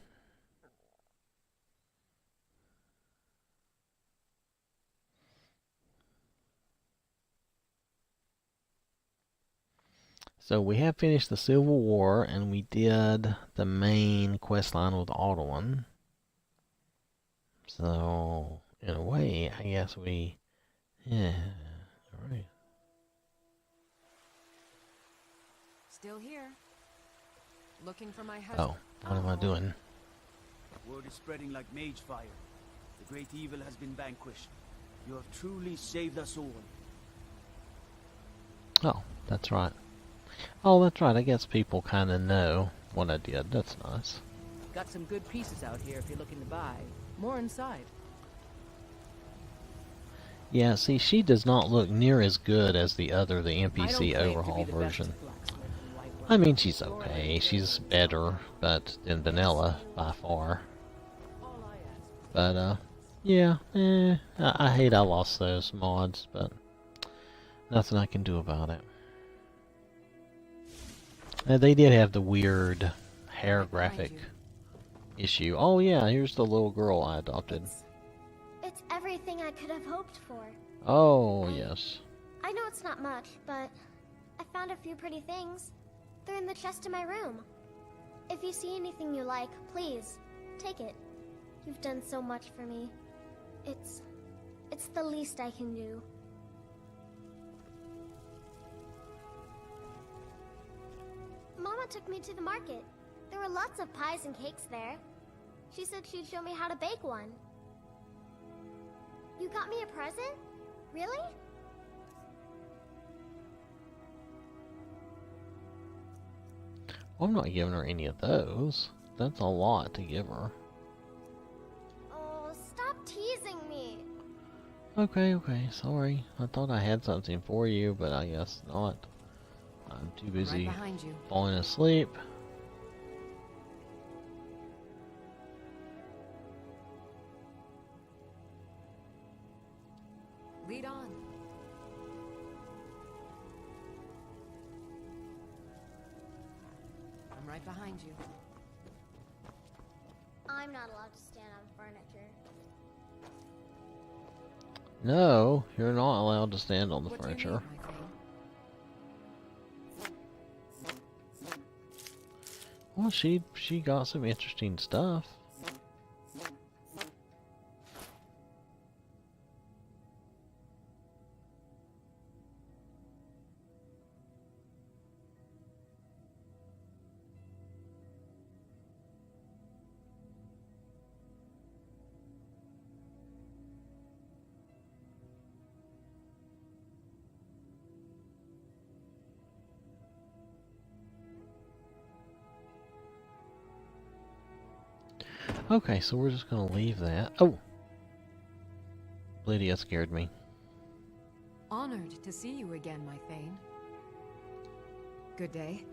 So we have finished the Civil War, and we did the main quest line with Alduin. So, in a way, I guess we... Yeah, alright. Still here. Looking for my husband. Oh, what am I doing? Word is spreading like mage fire. The great evil has been vanquished. You have truly saved us all. Oh, that's right. Oh, that's right. I guess people kind of know what I did. That's nice. Got some good pieces out here if you're looking to buy. More inside. Yeah, see, she does not look near as good as the I NPC don't claim to overhaul be the best version. blacksmith in Whiterun. I mean, she's okay. She's better, but than vanilla by far. All I ask But yeah, I hate I lost those mods, but nothing I can do about it. They did have the weird hair graphic issue. Oh yeah, here's the little girl I adopted. It's everything I could have hoped for. Oh, yes. I know it's not much, but I found a few pretty things. They're in the chest in my room. If you see anything you like, please, take it. You've done so much for me. It's the least I can do. Mama took me to the market. There were lots of pies and cakes there. She said she'd show me how to bake one. You got me a present? Really? Well, I'm not giving her any of those. That's a lot to give her. Oh, stop teasing me. Okay, okay, sorry. I thought I had something for you, but I guess not. I'm too busy Right behind you. falling asleep. Lead on. I'm right behind you. I'm not allowed to stand on furniture. No, you're not allowed to stand on the What do you need, furniture. my thing? Well, she got some interesting stuff. Okay, so we're just gonna leave that. Oh! Lydia scared me. Honored to see you again, my Thane. Good day.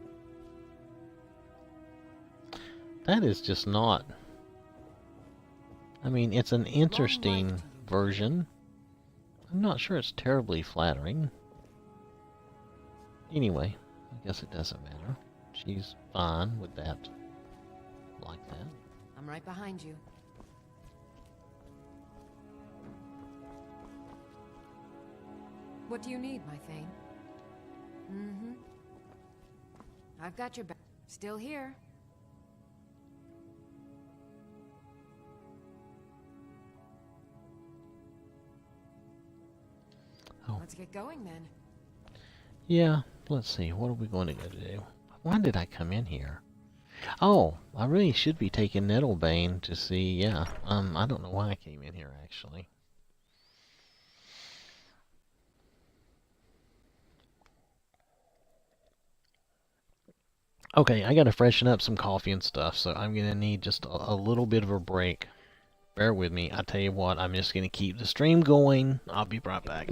That is just not... I mean, it's an interesting to you. version. I'm not sure it's terribly flattering. Anyway, I guess it doesn't matter. She's fine with that. Like that. I'm right behind you. What do you need, my Thane? Mm-hmm. I've got your back. Still here. Oh. Let's get going then. Yeah, let's see. What are we going to go to do? Why did I come in here? Oh, I really should be taking Nettlebane to see, yeah. I don't know why I came in here, actually. Okay, I gotta freshen up some coffee and stuff, so I'm gonna need just a little bit of a break. Bear with me. I tell you what, I'm just gonna keep the stream going. I'll be right back.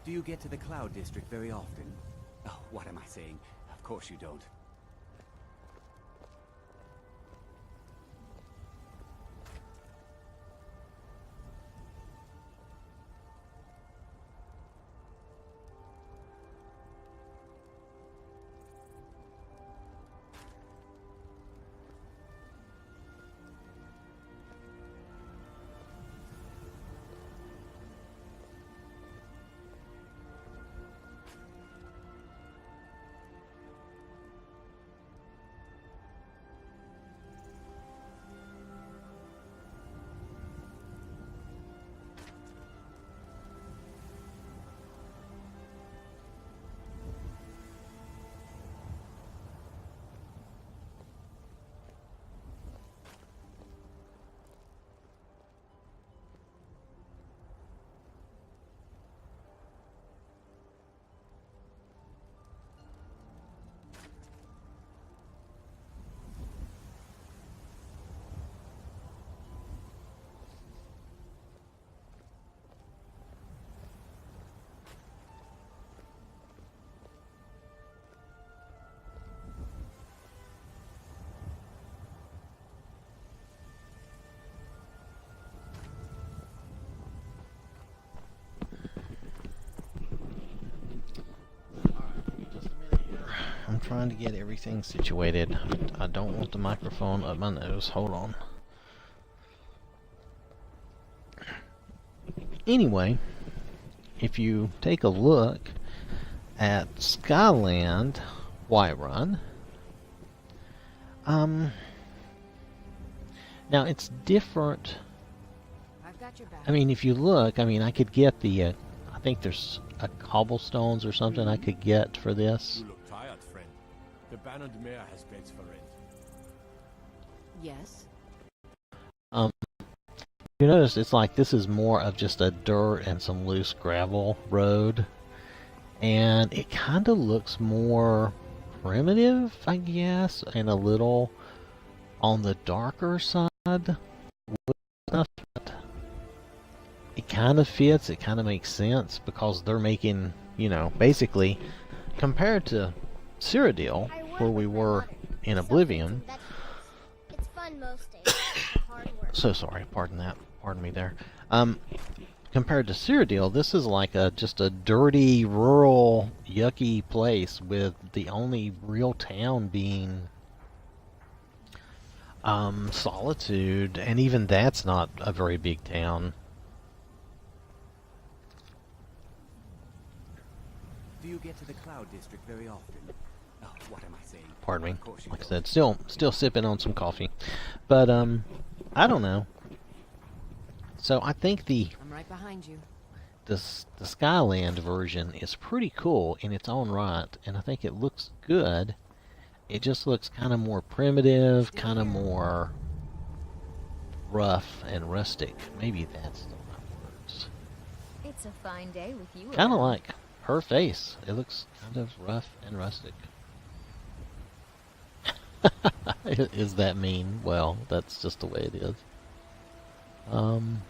Do you get to the Cloud District very often? Oh, what am I saying? Of course you don't. trying to get everything situated. I don't want the microphone up my nose. Hold on. Anyway, if you take a look at Skyland Whiterun, now it's different. I've got your back. I mean, if you look, I mean, I could get the, I think there's a cobblestones or something I could get for this. You look tired, friend. The Baron Mare has beds for rent. Yes. You notice it's like this is more of just a dirt and some loose gravel road, and it kind of looks more primitive, I guess, and a little on the darker side. It kind of fits, it kind of makes sense, because they're making, you know, basically, compared to Cyrodiil, where we were in Oblivion. It's fun most days. Hard work. So sorry, pardon me there. Compared to Cyrodiil, this is like just a dirty, rural, yucky place with the only real town being Solitude, and even that's not a very big town. Do you get to the Cloud District very often? Oh, what am I saying? Pardon me. Of course you Like I don't. said, still sipping on some coffee. But I don't know. So I think I'm right behind you. the Skyland version is pretty cool in its own right, and I think it looks good. It just looks kind of more primitive, kind of more rough and rustic. Maybe that's the right words. It's a fine day with you. Kind of around. like her face. It looks kind of rough and rustic. Is that mean? Well, that's just the way it is. I'm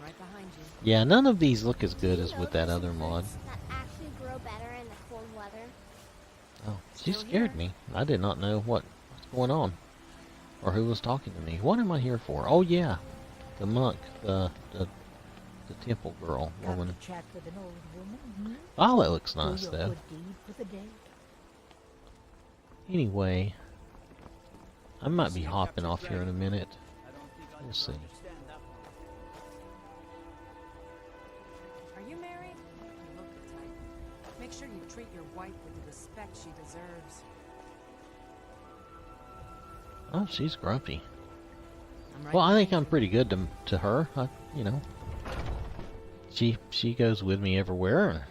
right behind you. Yeah, none of these look as good as You know with that there's other some mod. fruits that actually grow better in the cold weather. Oh, she Still scared here. me. I did not know what's going on, or who was talking to me. What am I here for? Oh yeah, the monk, the temple girl woman. Chat with an old woman. Oh, that looks Do nice your though. good deed for the day. Anyway, I might be hopping off here in a minute. We'll see. Are you married? You look the type. Make sure you treat your wife with the respect she deserves. Oh, she's grumpy. I'm right Well, I think behind I'm pretty good to her. You know, she goes with me everywhere and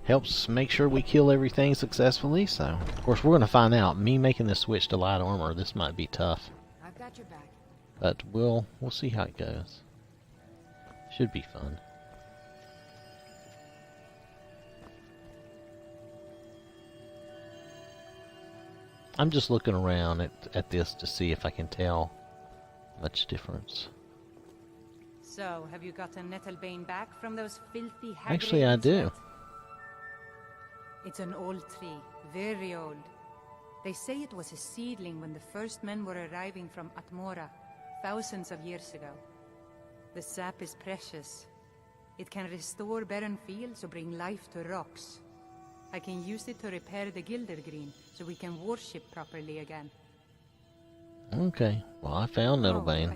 helps make sure we kill everything successfully. So, of course, we're going to find out. Me making this switch to light armor, this might be tough, you. I've got your back. but we'll see how it goes. Should be fun. I'm just looking around at this to see if I can tell much difference. So, have you gotten Nettlebane back from those filthy hag Actually, I ravens do. yet? It's an old tree, very old. They say it was a seedling when the first men were arriving from Atmora, thousands of years ago. The sap is precious. It can restore barren fields or bring life to rocks. I can use it to repair the Eldergleam, so we can worship properly again. Okay, well, I found Nettlebane.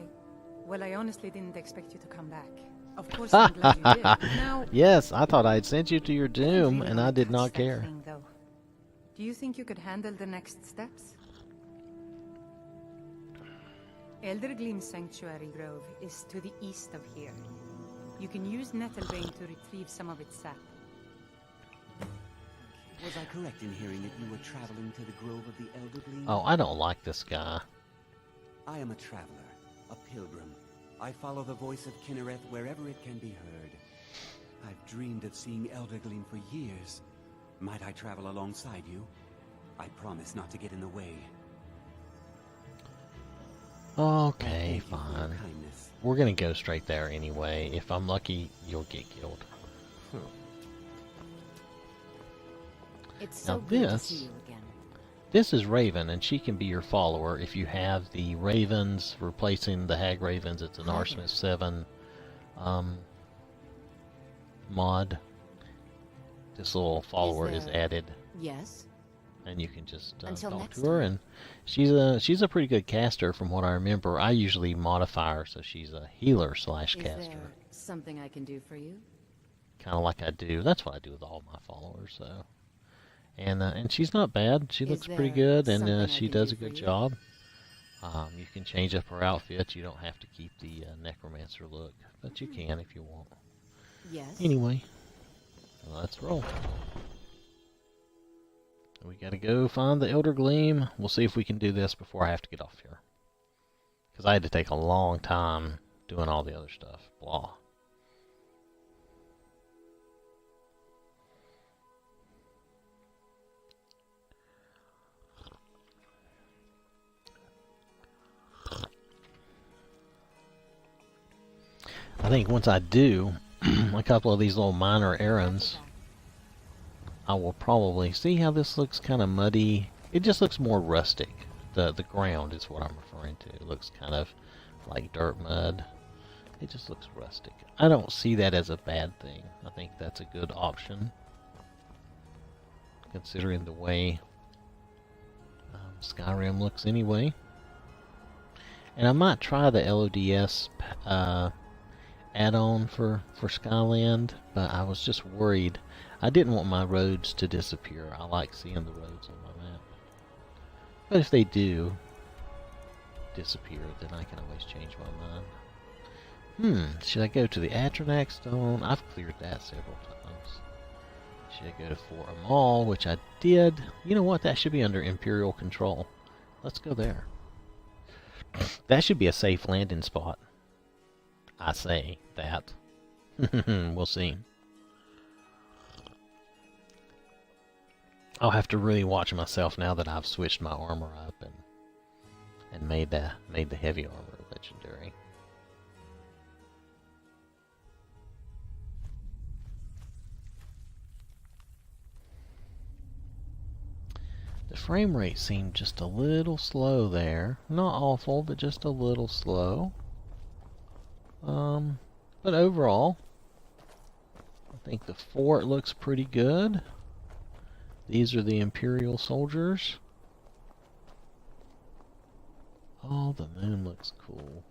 Well, I honestly didn't expect you to come back. Of course, I'm glad you did. Now, Yes, I thought I'd sent you to your I don't doom, really and I wanna did touch not that care. thing, though. Do you think you could handle the next steps? Eldergleam Sanctuary Grove is to the east of here. You can use Nettlebane to retrieve some of its sap. Was I correct in hearing that you were traveling to the Grove of the Eldergleam? Oh, I don't like this guy. I am a traveler, a pilgrim. I follow the voice of Kinnereth wherever it can be heard. I've dreamed of seeing Eldergleam for years. Might I travel alongside you? I promise not to get in the way. Okay, Thank you for your fine. kindness. We're gonna go straight there anyway. If I'm lucky, you'll get killed. It's Now so good to this- see you again. This is Raven, and she can be your follower if you have the Ravens replacing the Hag Ravens. It's an Arsmith 7 mod. This little follower is there- added. Yes? And you can just Until talk next to her, time. and she's a pretty good caster from what I remember. I usually modify her so she's a healer slash Is caster, there something I can do for you? kind of like I do. That's what I do with all my followers. So, and she's not bad. She Is looks pretty there good, and something I she can does do a for good you? job. You can change up her outfit. You don't have to keep the necromancer look, but you can if you want. Yes? Anyway, let's roll. We gotta go find the Eldergleam. We'll see if we can do this before I have to get off here. Because I had to take a long time doing all the other stuff. Blah. I think once I do a couple of these little minor errands, I will probably see how this looks kind of muddy. It just looks more rustic. The ground is what I'm referring to. It looks kind of like dirt mud. It just looks rustic. I don't see that as a bad thing. I think that's a good option, considering the way Skyrim looks anyway. And I might try the LODS add-on for Skyland, but I was just worried. I didn't want my roads to disappear. I like seeing the roads on my map. But if they do disappear, then I can always change my mind. Should I go to the Atronax Stone? I've cleared that several times. Should I go to Fort Amal, which I did? You know what? That should be under Imperial control. Let's go there. That should be a safe landing spot. I say that. We'll see. I'll have to really watch myself now that I've switched my armor up and made the heavy armor legendary. The frame rate seemed just a little slow there. Not awful, but just a little slow. But overall, I think the fort looks pretty good. These are the Imperial soldiers. Oh, the moon looks cool.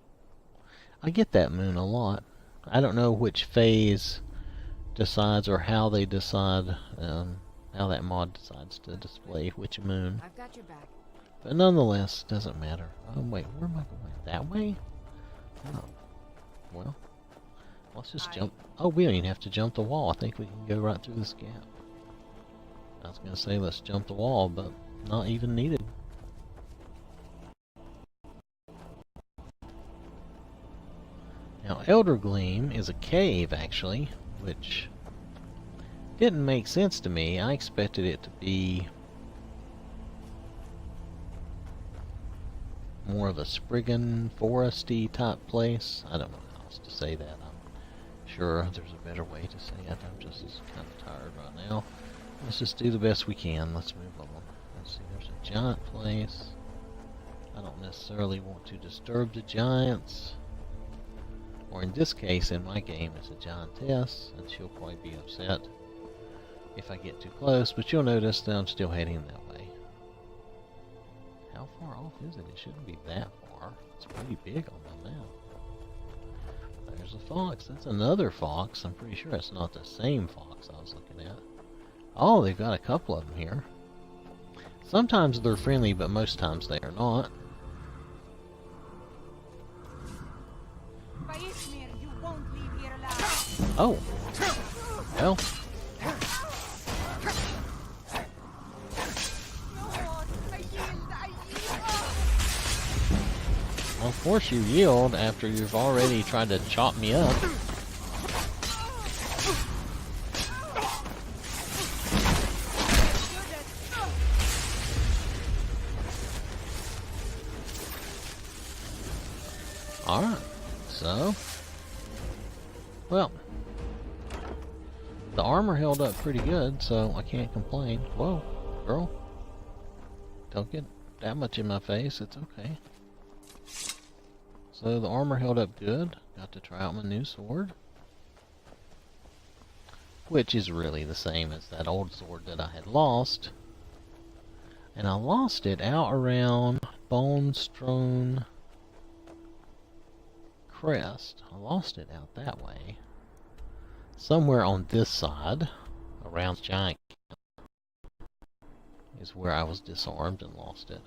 I get that moon a lot. I don't know which phase decides or how they decide, how that mod decides to display which moon. I've got your back. But nonetheless, doesn't matter. Oh wait, where am I going? That way? Oh. Well, let's just jump. Oh, we don't even have to jump the wall. I think we can go right through this gap. I was going to say let's jump the wall, but not even needed. Now, Eldergleam is a cave, actually, which didn't make sense to me. I expected it to be more of a Spriggan, foresty type place. I don't know how else to say that. I'm sure there's a better way to say it. I'm just kind of tired right now. Let's just do the best we can. Let's move on. Let's see, there's a giant place. I don't necessarily want to disturb the giants. Or in this case, in my game, it's a giantess, and she'll probably be upset if I get too close, but you'll notice that I'm still heading that way. How far off is it? It shouldn't be that far. It's pretty big on my map. There's a fox. That's another fox. I'm pretty sure it's not the same fox I was looking at. Oh, they've got a couple of them here. Sometimes they're friendly, but most times they are not. You won't leave here alive. Oh. Well. Of course you yield after you've already tried to chop me up. Alright, so, well, the armor held up pretty good, so I can't complain. Whoa, girl, don't get that much in my face, it's okay. So the armor held up good, got to try out my new sword. which is really the same as that old sword that I had lost. And I lost it out around Bone-Strewn Crest. I lost it out that way. Somewhere on this side, around Giant Camp, is where I was disarmed and lost it.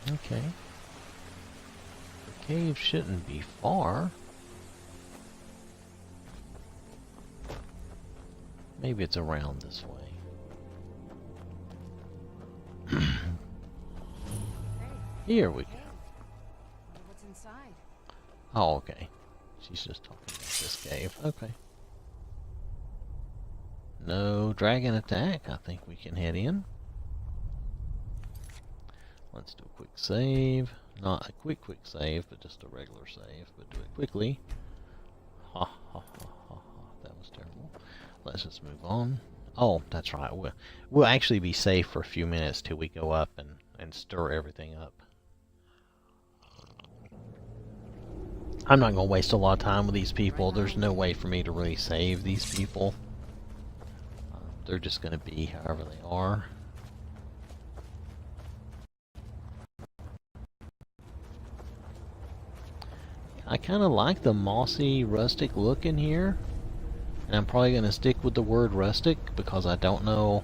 Okay. The cave shouldn't be far. Maybe it's around this way. Here we go. What's inside? Oh, okay. She's just talking about this cave. Okay. No dragon attack. I think we can head in. Let's do a quick save. Not a quick save, but just a regular save. But do it quickly. Ha ha ha ha ha. That was terrible. Let's just move on. Oh, that's right. We'll actually be safe for a few minutes till we go up and stir everything up. I'm not going to waste a lot of time with these people. There's no way for me to really save these people. They're just going to be however they are. I kind of like the mossy, rustic look in here. And I'm probably going to stick with the word rustic because I don't know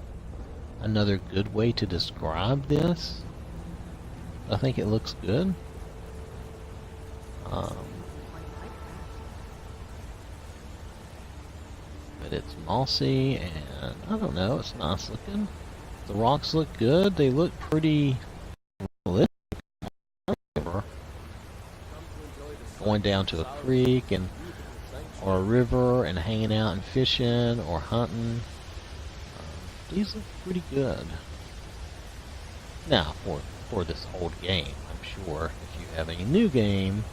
another good way to describe this. I think it looks good. But it's mossy and I don't know, it's nice looking. The rocks look good. They look pretty realistic. Going down to a creek and or a river and hanging out and fishing or hunting. These look pretty good. Now, for this old game, I'm sure if you have a new game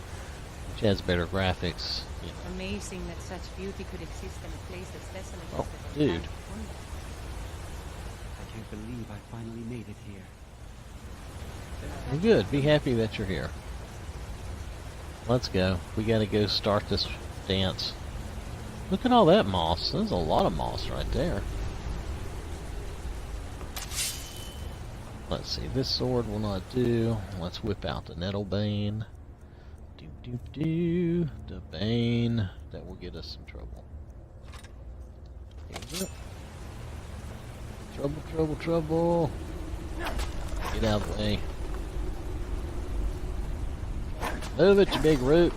which has better graphics, you know. Amazing that such beauty could exist in a place as desolate Oh, as the dude. California. I can't believe I finally made it here. Well, good. Be happy that you're here. Let's go. We gotta go start this dance. Look at all that moss. There's a lot of moss right there. Let's see. This sword will not do. Let's whip out the Nettlebane. The Bane. That will get us some trouble. Here's it. Trouble, trouble, trouble. Get out of the way. Move it, you big root.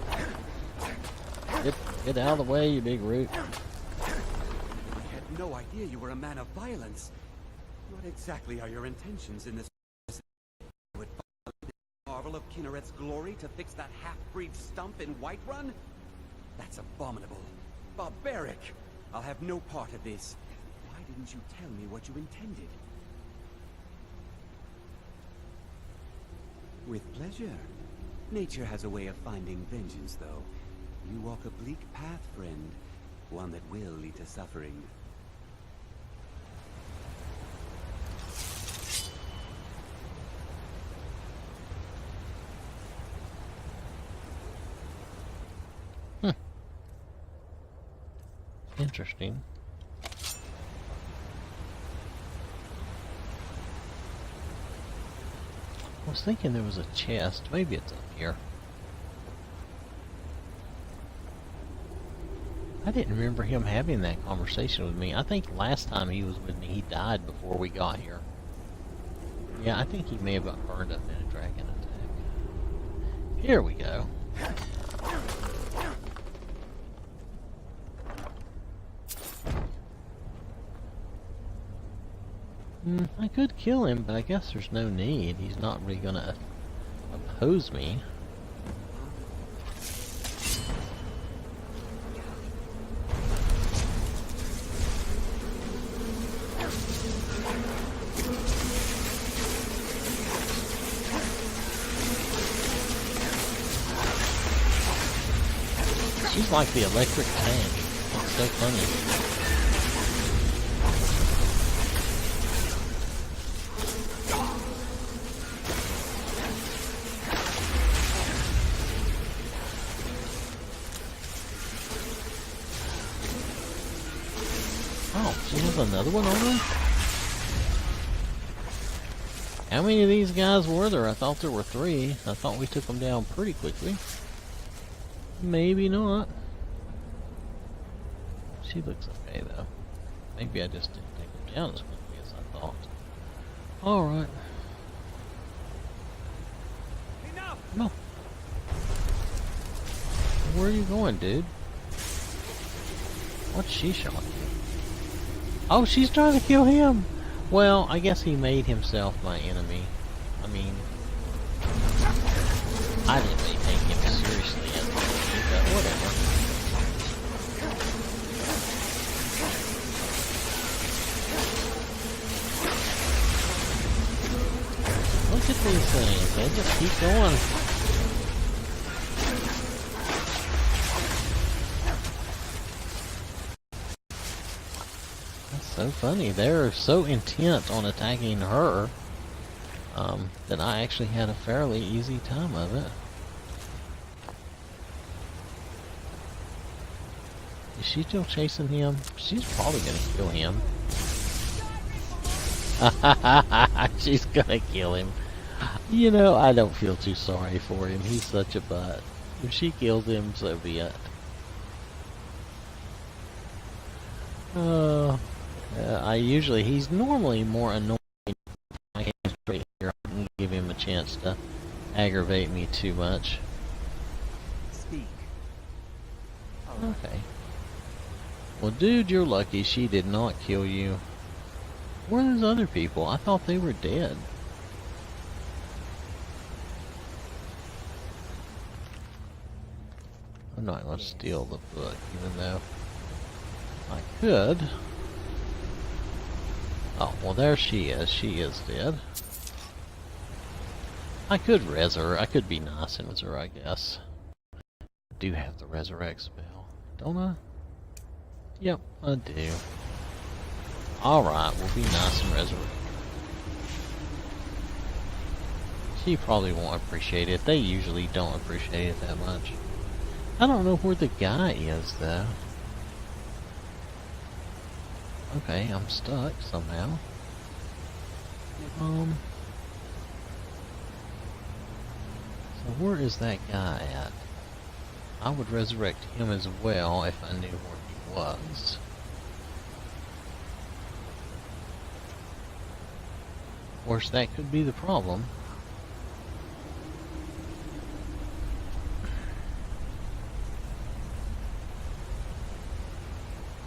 Get out of the way, you big root. I had no idea you were a man of violence. What exactly are your intentions in this? Would marvel of Kinnereth's glory to fix that half-breed stump in Whiterun? That's abominable. Barbaric. I'll have no part of this. Why didn't you tell me what you intended? With pleasure. Nature has a way of finding vengeance, though. You walk a bleak path, friend. One that will lead to suffering. Interesting. I was thinking there was a chest. Maybe it's up here. I didn't remember him having that conversation with me. I think last time he was with me, he died before we got here. Yeah, I think he may have got burned up in a dragon attack. Here we go. I could kill him, but I guess there's no need. He's not really gonna oppose me. She's like the electric tank. so funny. Oh, she has another one on her? How many of these guys were there? I thought there were 3. I thought we took them down pretty quickly. Maybe not. She looks okay though. Maybe I just didn't take them down as quickly as I thought. Alright. No. Where are you going, dude? What's she shot you? Oh, she's trying to kill him! Well, I guess he made himself my enemy. I mean, I didn't really take him seriously as an enemy, but whatever. Look at these things, they just keep going. So funny, they're so intent on attacking her that I actually had a fairly easy time of it. Is she still chasing him? She's probably gonna kill him. She's gonna kill him. You know, I don't feel too sorry for him. He's such a butt. If she kills him, so be it. He's normally more annoying. I can't straight here and give him a chance to aggravate me too much. Speak. Okay. Well, dude, you're lucky she did not kill you. Where are those other people? I thought they were dead. I'm not going to steal the book, even though I could. Oh, well there she is. She is dead. I could res her. I could be nice and res her, I guess. I do have the resurrect spell, don't I? Yep, I do. Alright, we'll be nice and resurrect. She probably won't appreciate it. They usually don't appreciate it that much. I don't know where the guy is, though. Okay, I'm stuck somehow. So where is that guy at? I would resurrect him as well if I knew where he was. Of course, that could be the problem.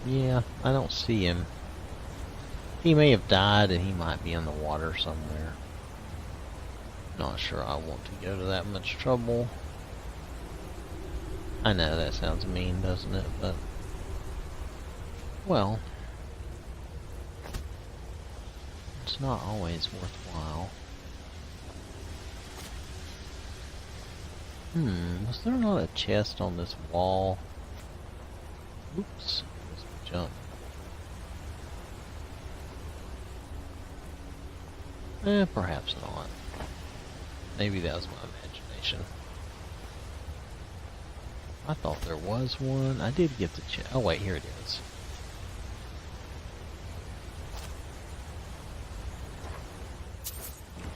Yeah, I don't see him. He may have died and he might be in the water somewhere. Not sure I want to go to that much trouble. I know that sounds mean, doesn't it? But, well, it's not always worthwhile. Was there not a chest on this wall? Oops. Jump. Perhaps not. Maybe that was my imagination. I thought there was one. I did get the chest. Oh wait, here it is.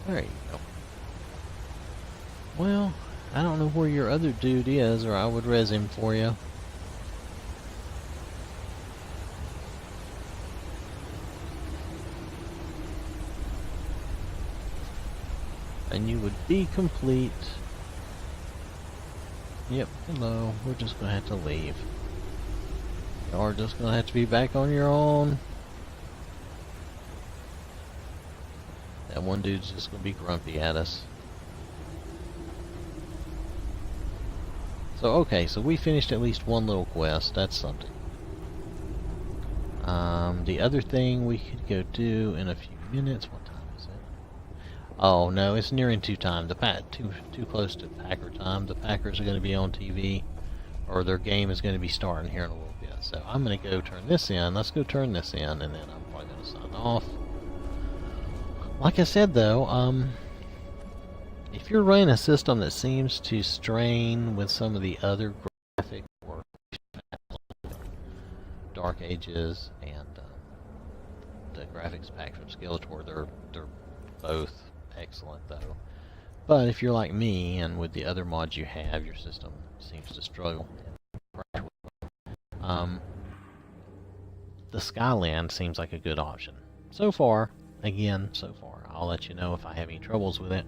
There you go. Well, I don't know where your other dude is, or I would res him for you. And you would be complete. Yep, hello. We're just gonna have to leave. You're just gonna have to be back on your own. That one dude's just gonna be grumpy at us. So, okay, so we finished at least one little quest. That's something. The other thing we could go do in a few minutes. What time is it? Oh no, it's nearing too close to Packer time. The Packers are going to be on TV, or their game is going to be starting here in a little bit. So I'm going to go turn this in. Let's go turn this in, and then I'm probably going to sign off. Like I said, though, if you're running a system that seems to strain with some of the other graphics or Dark Ages and the graphics pack from Skeletor, they're both excellent, though. But if you're like me, and with the other mods you have, your system seems to struggle. The Skyland seems like a good option. So far, again, so far. I'll let you know if I have any troubles with it.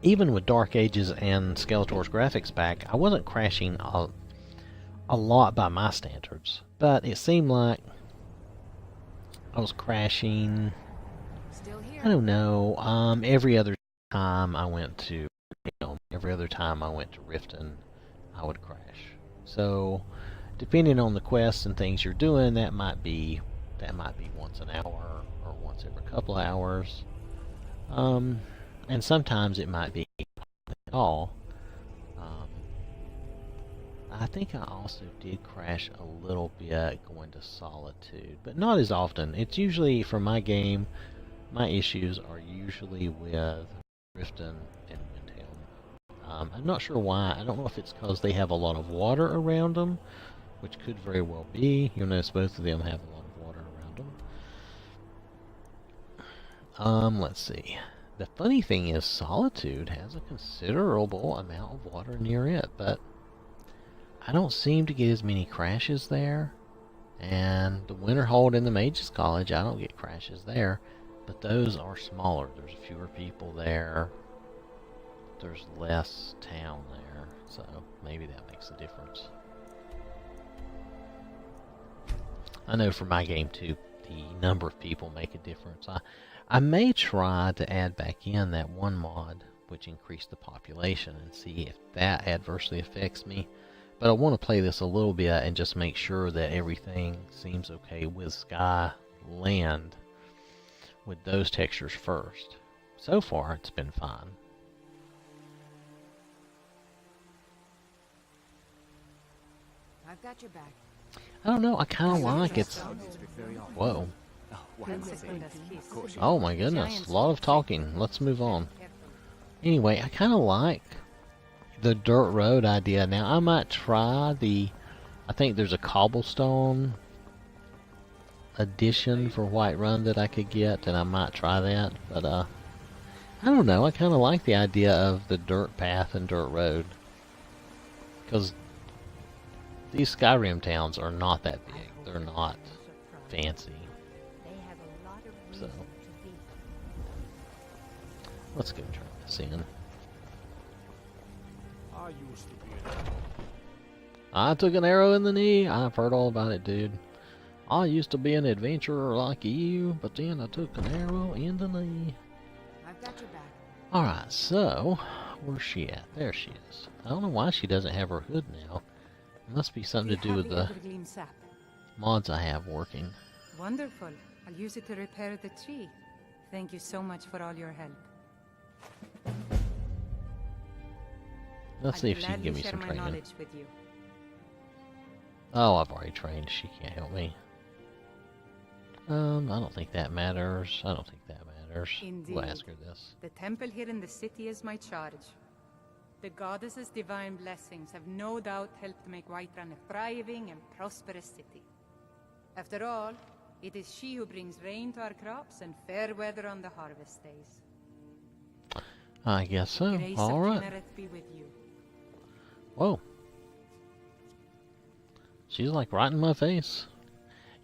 Even with Dark Ages and Skeletor's graphics pack, I wasn't crashing a lot by my standards. But it seemed like I was crashing, Still here. I don't know, every other time I went to, every other time I went to Riften, I would crash. So, depending on the quests and things you're doing, that might be once an hour or once every couple hours. And sometimes it might be at all. I think I also did crash a little bit going to Solitude, but not as often. It's usually, for my game, my issues are usually with Riften and Windhelm. I'm not sure why. I don't know if it's because they have a lot of water around them, which could very well be. You'll notice both of them have a lot of water around them. Let's see. The funny thing is, Solitude has a considerable amount of water near it, but I don't seem to get as many crashes there. And the Winterhold and the Mages College, I don't get crashes there, but those are smaller. There's fewer people there. There's less town there, so maybe that makes a difference. I know for my game too, the number of people make a difference. I may try to add back in that one mod which increased the population and see if that adversely affects me. But I want to play this a little bit and just make sure that everything seems okay with Skyland with those textures first. So far, it's been fine. I've got your back. I don't know, I kind of like it. Whoa. Oh my goodness, a lot of talking. Let's move on. Anyway, I kind of like the dirt road idea. Now, I might try I think there's a cobblestone edition for Whiterun that I could get, and I might try that. But, I don't know, I kind of like the idea of the dirt path and dirt road. Because these Skyrim towns are not that big. They're not fancy. So, let's go try this in. I took an arrow in the knee. I've heard all about it, dude. I used to be an adventurer like you, but then I took an arrow in the knee. I've got your back. Alright, so, where's she at? There she is. I don't know why she doesn't have her hood now. It must be something to do with the Eldergleam sap. mods I have working. Wonderful. I'll use it to repair the tree. Thank you so much for all your help. Let's see if she can give me share some my training. knowledge with you. Oh, I've already trained. She can't help me. I don't think that matters. I don't think that matters. We'll Indeed. ask her this. The temple here in the city is my charge. The goddess's divine blessings have no doubt helped make Whiterun a thriving and prosperous city. After all, it is she who brings rain to our crops and fair weather on the harvest days. I guess so. Grace All of right. Kinnereth be with you. Whoa. She's like right in my face.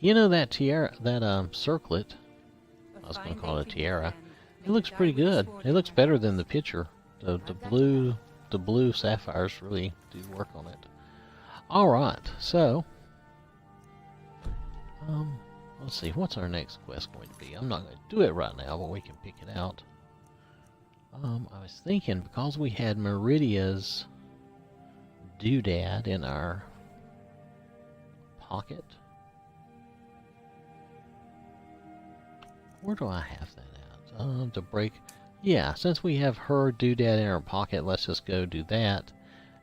You know that tiara, that circlet, I was going to call it a tiara, it looks pretty good. It looks better than the picture. The blue sapphires really do work on it. Alright, so, let's see, what's our next quest going to be? I'm not going to do it right now, but we can pick it out. I was thinking, because we had Meridia's doodad in our pocket. Where do I have that at? To break Yeah, since we have her doodad in our pocket, let's just go do that.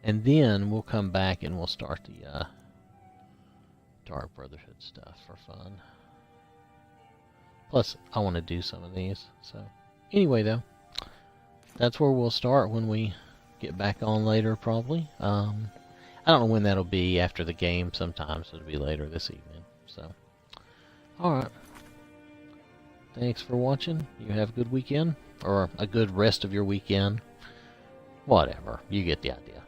And then we'll come back and we'll start the Dark Brotherhood stuff for fun. Plus, I want to do some of these. So, anyway, though, that's where we'll start when we get back on later, probably. I don't know when that'll be after the game. Sometimes it'll be later this evening. So, alright. Thanks for watching. You have a good weekend. Or a good rest of your weekend. Whatever. You get the idea.